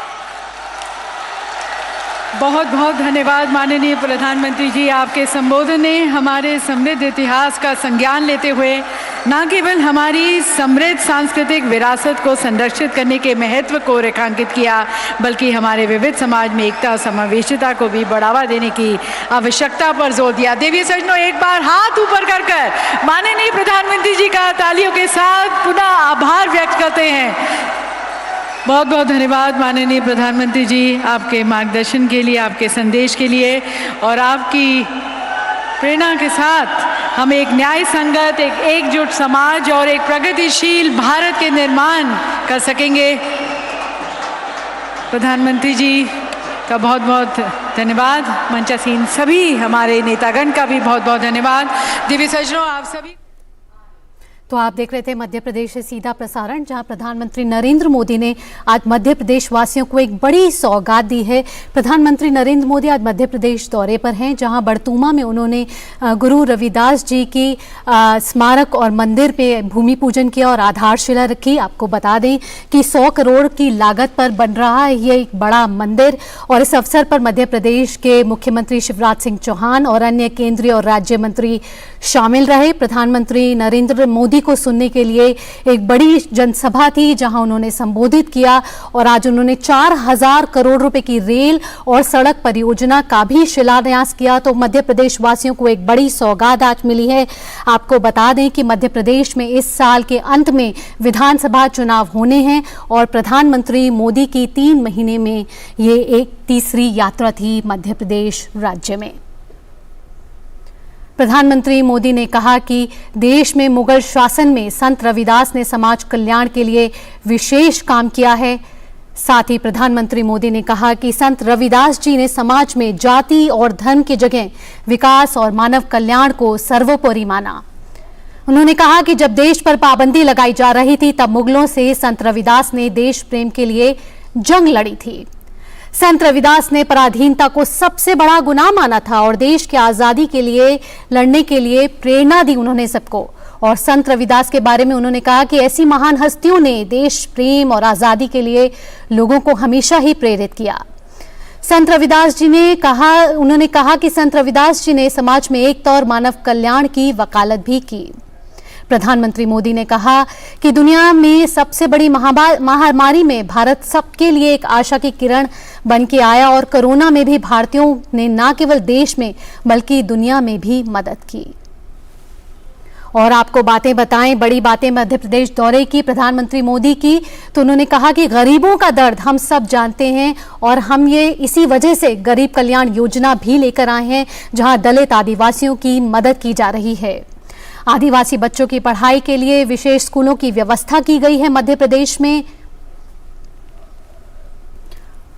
बहुत बहुत धन्यवाद माननीय प्रधानमंत्री जी। आपके संबोधन ने हमारे समृद्ध इतिहास का संज्ञान लेते हुए न केवल हमारी समृद्ध सांस्कृतिक विरासत को संरक्षित करने के महत्व को रेखांकित किया, बल्कि हमारे विविध समाज में एकता और समावेशिता को भी बढ़ावा देने की आवश्यकता पर जोर दिया। देवी सज्जनों, एक बार हाथ ऊपर कर माननीय प्रधानमंत्री जी का तालियों के साथ पुनः आभार व्यक्त करते हैं। बहुत बहुत धन्यवाद माननीय प्रधानमंत्री जी, आपके मार्गदर्शन के लिए, आपके संदेश के लिए और आपकी प्रेरणा के साथ हम एक न्याय संगत, एक एकजुट समाज और एक प्रगतिशील भारत के निर्माण कर सकेंगे। प्रधानमंत्री जी का बहुत बहुत धन्यवाद। मंचासीन सभी हमारे नेतागण का भी बहुत बहुत धन्यवाद। दिव्य सज्जनों, आप सभी। तो आप देख रहे थे मध्य प्रदेश से सीधा प्रसारण, जहां प्रधानमंत्री नरेंद्र मोदी ने आज मध्य प्रदेश वासियों को एक बड़ी सौगात दी है। प्रधानमंत्री नरेंद्र मोदी आज मध्य प्रदेश दौरे पर हैं, जहां बड़तूमा में उन्होंने गुरु रविदास जी की स्मारक और मंदिर पे भूमि पूजन किया और आधारशिला रखी। आपको बता दें कि 100 करोड़ की लागत पर बन रहा है ये एक बड़ा मंदिर, और इस अवसर पर मध्य प्रदेश के मुख्यमंत्री शिवराज सिंह चौहान और अन्य केंद्रीय और राज्य मंत्री शामिल रहे। प्रधानमंत्री नरेंद्र मोदी को सुनने के लिए एक बड़ी जनसभा थी, जहां उन्होंने संबोधित किया और आज उन्होंने 4000 करोड़ रुपए की रेल और सड़क परियोजना का भी शिलान्यास किया। तो मध्य प्रदेश वासियों को एक बड़ी सौगात आज मिली है। आपको बता दें कि मध्य प्रदेश में इस साल के अंत में विधानसभा चुनाव होने हैं और प्रधानमंत्री मोदी की 3 महीने में ये एक तीसरी यात्रा थी मध्य प्रदेश राज्य में। प्रधानमंत्री मोदी ने कहा कि देश में मुगल शासन में संत रविदास ने समाज कल्याण के लिए विशेष काम किया है। साथ ही प्रधानमंत्री मोदी ने कहा कि संत रविदास जी ने समाज में जाति और धर्म की जगह विकास और मानव कल्याण को सर्वोपरि माना। उन्होंने कहा कि जब देश पर पाबंदी लगाई जा रही थी, तब मुगलों से संत रविदास ने देश प्रेम के लिए जंग लड़ी थी। संत रविदास ने पराधीनता को सबसे बड़ा गुनाह माना था और देश की आजादी के लिए लड़ने के लिए प्रेरणा दी उन्होंने सबको। और संत रविदास के बारे में उन्होंने कहा कि ऐसी महान हस्तियों ने देश प्रेम और आजादी के लिए लोगों को हमेशा ही प्रेरित किया। संत रविदास जी ने उन्होंने कहा कि संत रविदास जी ने समाज में एकता और मानव कल्याण की वकालत भी की। प्रधानमंत्री मोदी ने कहा कि दुनिया में सबसे बड़ी महामारी में भारत सबके लिए एक आशा की किरण बन के आया और कोरोना में भी भारतीयों ने न केवल देश में बल्कि दुनिया में भी मदद की। और आपको बातें बताएं, बड़ी बातें मध्य प्रदेश दौरे की प्रधानमंत्री मोदी की, तो उन्होंने कहा कि गरीबों का दर्द हम सब जानते हैं और हम ये इसी वजह से गरीब कल्याण योजना भी लेकर आए हैं, जहां दलित आदिवासियों की मदद की जा रही है। आदिवासी बच्चों की पढ़ाई के लिए विशेष स्कूलों की व्यवस्था की गई है मध्य प्रदेश में,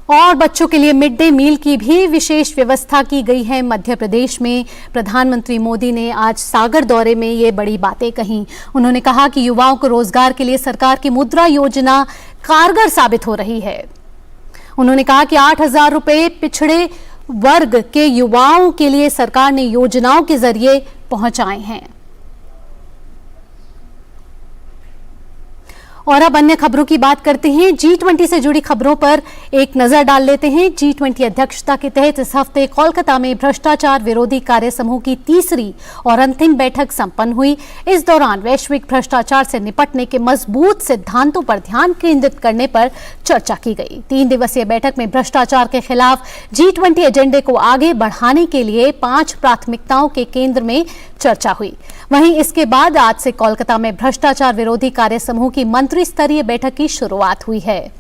और बच्चों के लिए मिड डे मील की भी विशेष व्यवस्था की गई है मध्य प्रदेश में। प्रधानमंत्री मोदी ने आज सागर दौरे में ये बड़ी बातें कही। उन्होंने कहा कि युवाओं को रोजगार के लिए सरकार की मुद्रा योजना कारगर साबित हो रही है। उन्होंने कहा कि 8000 रुपए पिछड़े वर्ग के युवाओं के लिए सरकार ने योजनाओं के जरिए पहुंचाए हैं। और अब अन्य खबरों की बात करते हैं। G20 से जुड़ी खबरों पर एक नजर डाल लेते हैं। G20 अध्यक्षता के तहत इस हफ्ते कोलकाता में भ्रष्टाचार विरोधी कार्य समूह की तीसरी और अंतिम बैठक संपन्न हुई। इस दौरान वैश्विक भ्रष्टाचार से निपटने के मजबूत सिद्धांतों पर ध्यान केंद्रित करने पर चर्चा की गई। 3 दिवसीय बैठक में भ्रष्टाचार के खिलाफ G20 एजेंडे को आगे बढ़ाने के लिए 5 प्राथमिकताओं के केंद्र में चर्चा हुई। वहीं इसके बाद आज से कोलकाता में भ्रष्टाचार विरोधी कार्य समूह की मंत्री स्तरीय बैठक की शुरुआत हुई है।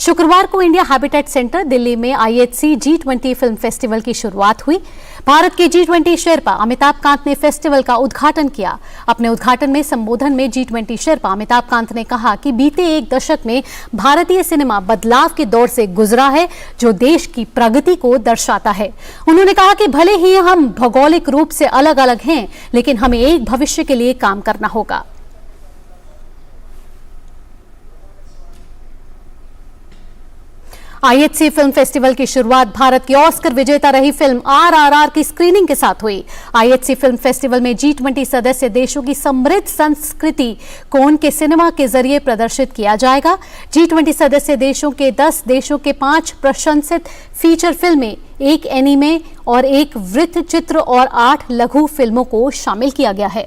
शुक्रवार को इंडिया हैबिटेट सेंटर दिल्ली में IHC G20 फिल्म फेस्टिवल की शुरुआत हुई। भारत के G20 शेरपा अमिताभ कांत ने फेस्टिवल का उद्घाटन किया। अपने उद्घाटन में संबोधन में G20 शेरपा अमिताभ कांत ने कहा कि बीते एक दशक में भारतीय सिनेमा बदलाव के दौर से गुजरा है, जो देश की प्रगति को दर्शाता है। उन्होंने कहा कि भले ही हम भौगोलिक रूप से अलग अलग हैं, लेकिन हमें एक भविष्य के लिए काम करना होगा। IHC फिल्म फेस्टिवल की शुरुआत भारत की ऑस्कर विजेता रही फिल्म RRR की स्क्रीनिंग के साथ हुई। IHC फिल्म फेस्टिवल में G20 सदस्य देशों की समृद्ध संस्कृति को उनके सिनेमा के जरिए प्रदर्शित किया जाएगा। G20 सदस्य देशों के 10 देशों के 5 प्रशंसित फीचर फिल्में, 1 एनीमे और 1 वृत्त चित्र और 8 लघु फिल्मों को शामिल किया गया है।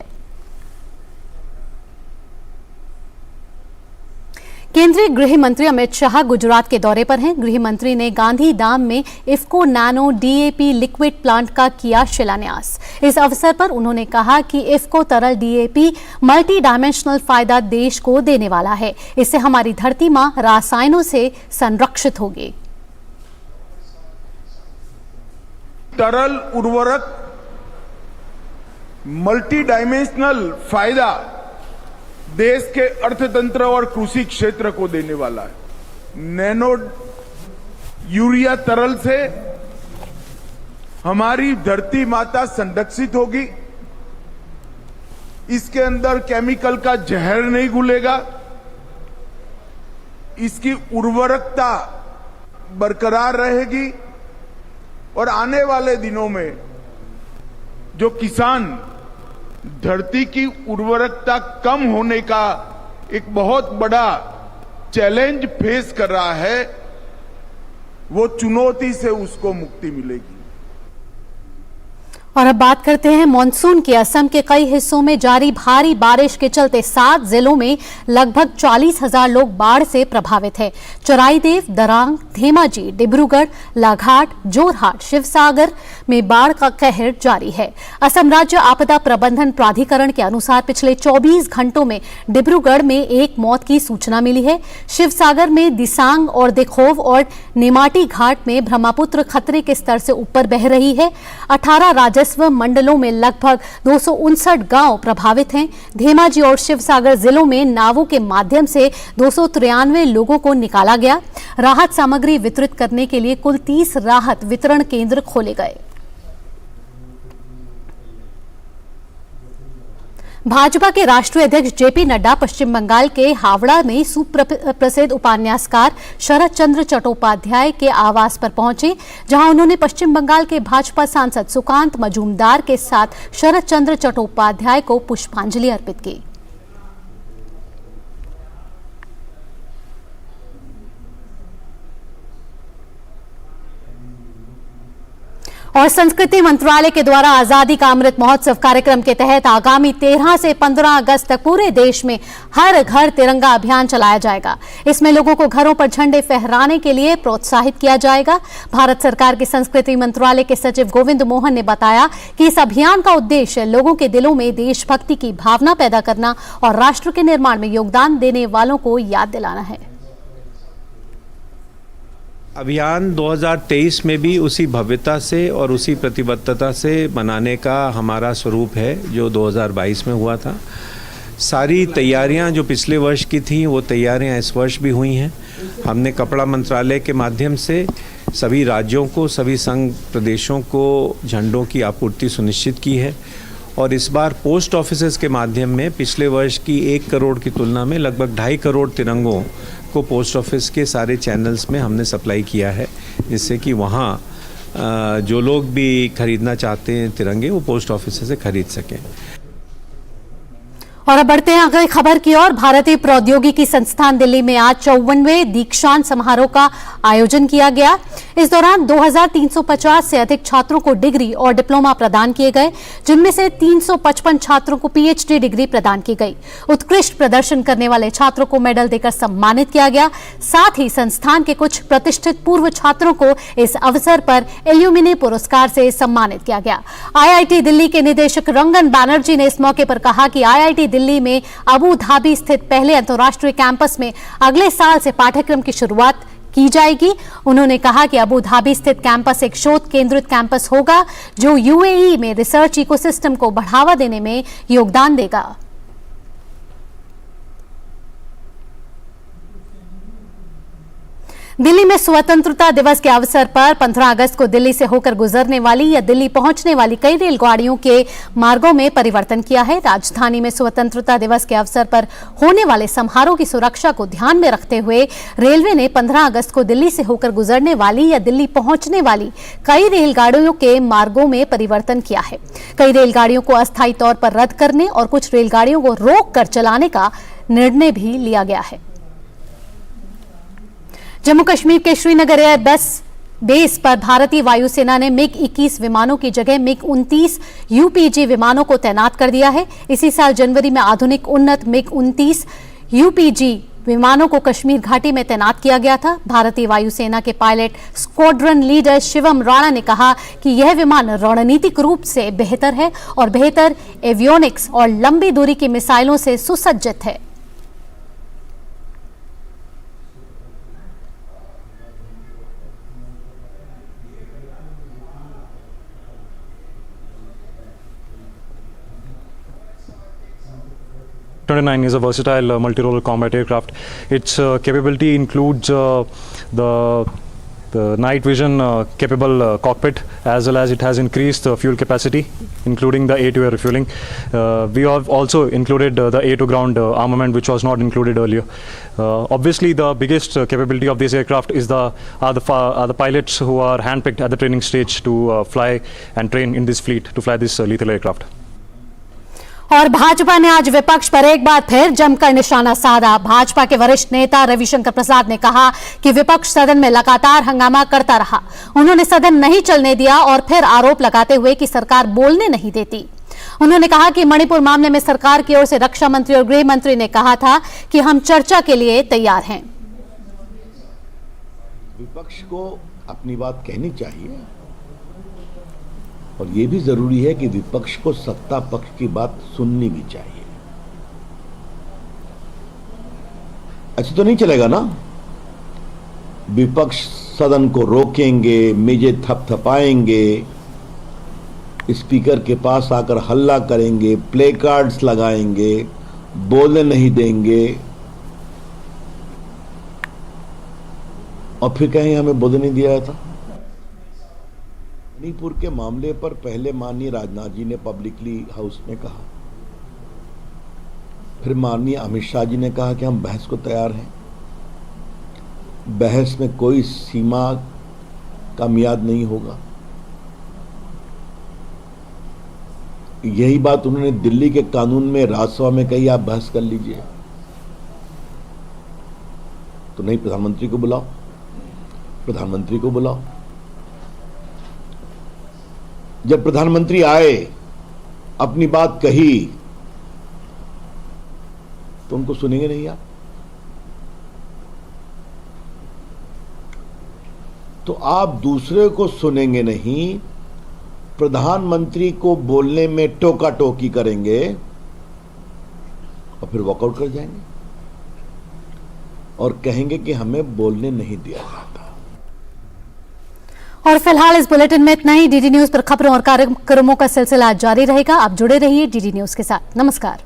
केंद्रीय गृह मंत्री अमित शाह गुजरात के दौरे पर हैं। गृह मंत्री ने गांधीधाम में IFFCO nano DAP liquid plant का किया शिलान्यास। इस अवसर पर उन्होंने कहा कि इफ्को तरल DAP मल्टी डायमेंशनल फायदा देश को देने वाला है। इससे हमारी धरती मां रासायनों से संरक्षित होगी। तरल उर्वरक मल्टी डायमेंशनल फायदा देश के अर्थतंत्र और कृषि क्षेत्र को देने वाला है। नैनो यूरिया तरल से हमारी धरती माता संरक्षित होगी। इसके अंदर केमिकल का जहर नहीं घुलेगा। इसकी उर्वरकता बरकरार रहेगी और आने वाले दिनों में जो किसान धरती की उर्वरकता कम होने का एक बहुत बड़ा चैलेंज फेस कर रहा है, वो चुनौती से उसको मुक्ति मिलेगी। और अब बात करते हैं मॉनसून की। असम के कई हिस्सों में जारी भारी बारिश के चलते 7 जिलों में लगभग 40,000 लोग बाढ़ से प्रभावित हैं। चराईदेव, दरांग, धेमाजी, डिब्रूगढ़, लाघाट, जोरहाट, शिवसागर में बाढ़ का कहर जारी है। असम राज्य आपदा प्रबंधन प्राधिकरण के अनुसार पिछले 24 घंटों में डिब्रूगढ़ में 1 मौत की सूचना मिली है। शिवसागर में दिसांग और दिखोव और निमाटी घाट में ब्रह्मपुत्र खतरे के स्तर से ऊपर बह रही है। 18 राजस्व मंडलों में लगभग 259 गांव प्रभावित हैं। धेमाजी और शिवसागर जिलों में नावों के माध्यम से 293 लोगों को निकाला गया। राहत सामग्री वितरित करने के लिए कुल 30 राहत वितरण केंद्र खोले गए। भाजपा के राष्ट्रीय अध्यक्ष JP नड्डा पश्चिम बंगाल के हावड़ा में सुप्रसिद्ध उपन्यासकार शरद चंद्र चट्टोपाध्याय के आवास पर पहुंचे, जहां उन्होंने पश्चिम बंगाल के भाजपा सांसद सुकांत मजूमदार के साथ शरद चंद्र चट्टोपाध्याय को पुष्पांजलि अर्पित की। और संस्कृति मंत्रालय के द्वारा आजादी का अमृत महोत्सव कार्यक्रम के तहत आगामी 13 से 15 अगस्त तक पूरे देश में हर घर तिरंगा अभियान चलाया जाएगा। इसमें लोगों को घरों पर झंडे फहराने के लिए प्रोत्साहित किया जाएगा। भारत सरकार के संस्कृति मंत्रालय के सचिव गोविंद मोहन ने बताया कि इस अभियान का उद्देश्य लोगों के दिलों में देशभक्ति की भावना पैदा करना और राष्ट्र के निर्माण में योगदान देने वालों को याद दिलाना है। अभियान 2023 में भी उसी भव्यता से और उसी प्रतिबद्धता से मनाने का हमारा स्वरूप है जो 2022 में हुआ था। सारी तैयारियां जो पिछले वर्ष की थी वो तैयारियां इस वर्ष भी हुई हैं। हमने कपड़ा मंत्रालय के माध्यम से सभी राज्यों को, सभी संघ प्रदेशों को झंडों की आपूर्ति सुनिश्चित की है और इस बार पोस्ट ऑफिसेज के माध्यम में पिछले वर्ष की 1 करोड़ की तुलना में लगभग 2.5 करोड़ तिरंगों को पोस्ट ऑफिस के सारे चैनल्स में हमने सप्लाई किया है, जिससे कि वहाँ जो लोग भी खरीदना चाहते हैं तिरंगे वो पोस्ट ऑफिस से खरीद सकें। और अब बढ़ते हैं अगली खबर की ओर। भारतीय प्रौद्योगिकी संस्थान दिल्ली में आज 54वें दीक्षांत समारोह का आयोजन किया गया। इस दौरान 2350 से अधिक छात्रों को डिग्री और डिप्लोमा प्रदान किए गए, जिनमें से 355 छात्रों को पीएचडी डिग्री प्रदान की गई। उत्कृष्ट प्रदर्शन करने वाले छात्रों को मेडल देकर सम्मानित किया गया। साथ ही संस्थान के कुछ प्रतिष्ठित पूर्व छात्रों को इस अवसर पर एल्यूमिनी पुरस्कार से सम्मानित किया गया। आईआईटी दिल्ली के निदेशक रंगन बैनर्जी ने इस मौके पर कहा कि आईआईटी दिल्ली में अबू धाबी स्थित पहले अंतर्राष्ट्रीय कैंपस में अगले साल से पाठ्यक्रम की शुरुआत की जाएगी। उन्होंने कहा कि अबू धाबी स्थित कैंपस एक शोध केंद्रित कैंपस होगा जो यूएई में रिसर्च इकोसिस्टम को बढ़ावा देने में योगदान देगा। दिल्ली में स्वतंत्रता दिवस के अवसर पर 15 अगस्त को दिल्ली से होकर गुजरने वाली या दिल्ली पहुंचने वाली कई रेलगाड़ियों के मार्गों में परिवर्तन किया है। राजधानी में स्वतंत्रता दिवस के अवसर पर होने वाले समारोह की सुरक्षा को ध्यान में रखते हुए रेलवे ने 15 अगस्त को दिल्ली से होकर गुजरने वाली या दिल्ली पहुंचने वाली कई रेलगाड़ियों के मार्गों में परिवर्तन किया है। कई रेलगाड़ियों को अस्थायी तौर पर रद्द करने और कुछ रेलगाड़ियों को रोक कर चलाने का निर्णय भी लिया गया है। जम्मू कश्मीर के श्रीनगर एयरबेस बेस पर भारतीय वायुसेना ने मिग 21 विमानों की जगह मिग 29 यूपीजी विमानों को तैनात कर दिया है। इसी साल जनवरी में आधुनिक उन्नत मिग 29 यूपीजी विमानों को कश्मीर घाटी में तैनात किया गया था। भारतीय वायुसेना के pilot squadron leader Shivam Rana ने कहा कि यह विमान रणनीतिक रूप से बेहतर है और बेहतर एवियोनिक्स और लंबी दूरी की मिसाइलों से सुसज्जित है। F-29 is a versatile multi-role combat aircraft. Its capability includes the night vision capable cockpit, as well as it has increased fuel capacity, including the air-to-air refueling. We have also included the air-to-ground armament, which was not included earlier. Obviously, the biggest capability of this aircraft is are the pilots who are handpicked at the training stage to fly and train in this fleet to fly this lethal aircraft. और भाजपा ने आज विपक्ष पर एक बार फिर जमकर निशाना साधा। भाजपा के वरिष्ठ नेता रविशंकर प्रसाद ने कहा कि विपक्ष सदन में लगातार हंगामा करता रहा। उन्होंने सदन नहीं चलने दिया और फिर आरोप लगाते हुए कि सरकार बोलने नहीं देती। उन्होंने कहा कि मणिपुर मामले में सरकार की ओर से रक्षा मंत्री और गृह मंत्री ने कहा था कि हम चर्चा के लिए तैयार हैं। विपक्ष को अपनी बात कहनी चाहिए और ये भी जरूरी है कि विपक्ष को सत्ता पक्ष की बात सुननी भी चाहिए। ऐसे तो नहीं चलेगा ना, विपक्ष सदन को रोकेंगे, मेजें थपथपाएंगे, स्पीकर के पास आकर हल्ला करेंगे, प्ले कार्ड्स लगाएंगे, बोलने नहीं देंगे और फिर कहेंगे हमें बोलने नहीं दिया था। मणिपुर के मामले पर पहले माननीय राजनाथ जी ने पब्लिकली हाउस में कहा, फिर माननीय अमित शाह जी ने कहा कि हम बहस को तैयार हैं। बहस में कोई सीमा का मियाद नहीं होगा। यही बात उन्होंने दिल्ली के कानून में राज्यसभा में कही, आप बहस कर लीजिए। तो नहीं, प्रधानमंत्री को बुलाओ, प्रधानमंत्री को बुलाओ। जब प्रधानमंत्री आए, अपनी बात कही, तो उनको सुनेंगे नहीं आप। तो आप दूसरे को सुनेंगे नहीं, प्रधानमंत्री को बोलने में टोका टोकी करेंगे और फिर वॉकआउट कर जाएंगे और कहेंगे कि हमें बोलने नहीं दिया जाता। और फिलहाल इस बुलेटिन में इतना ही। डीडी न्यूज पर खबरों और कार्यक्रमों का सिलसिला जारी रहेगा। आप जुड़े रहिए डीडी न्यूज के साथ। नमस्कार।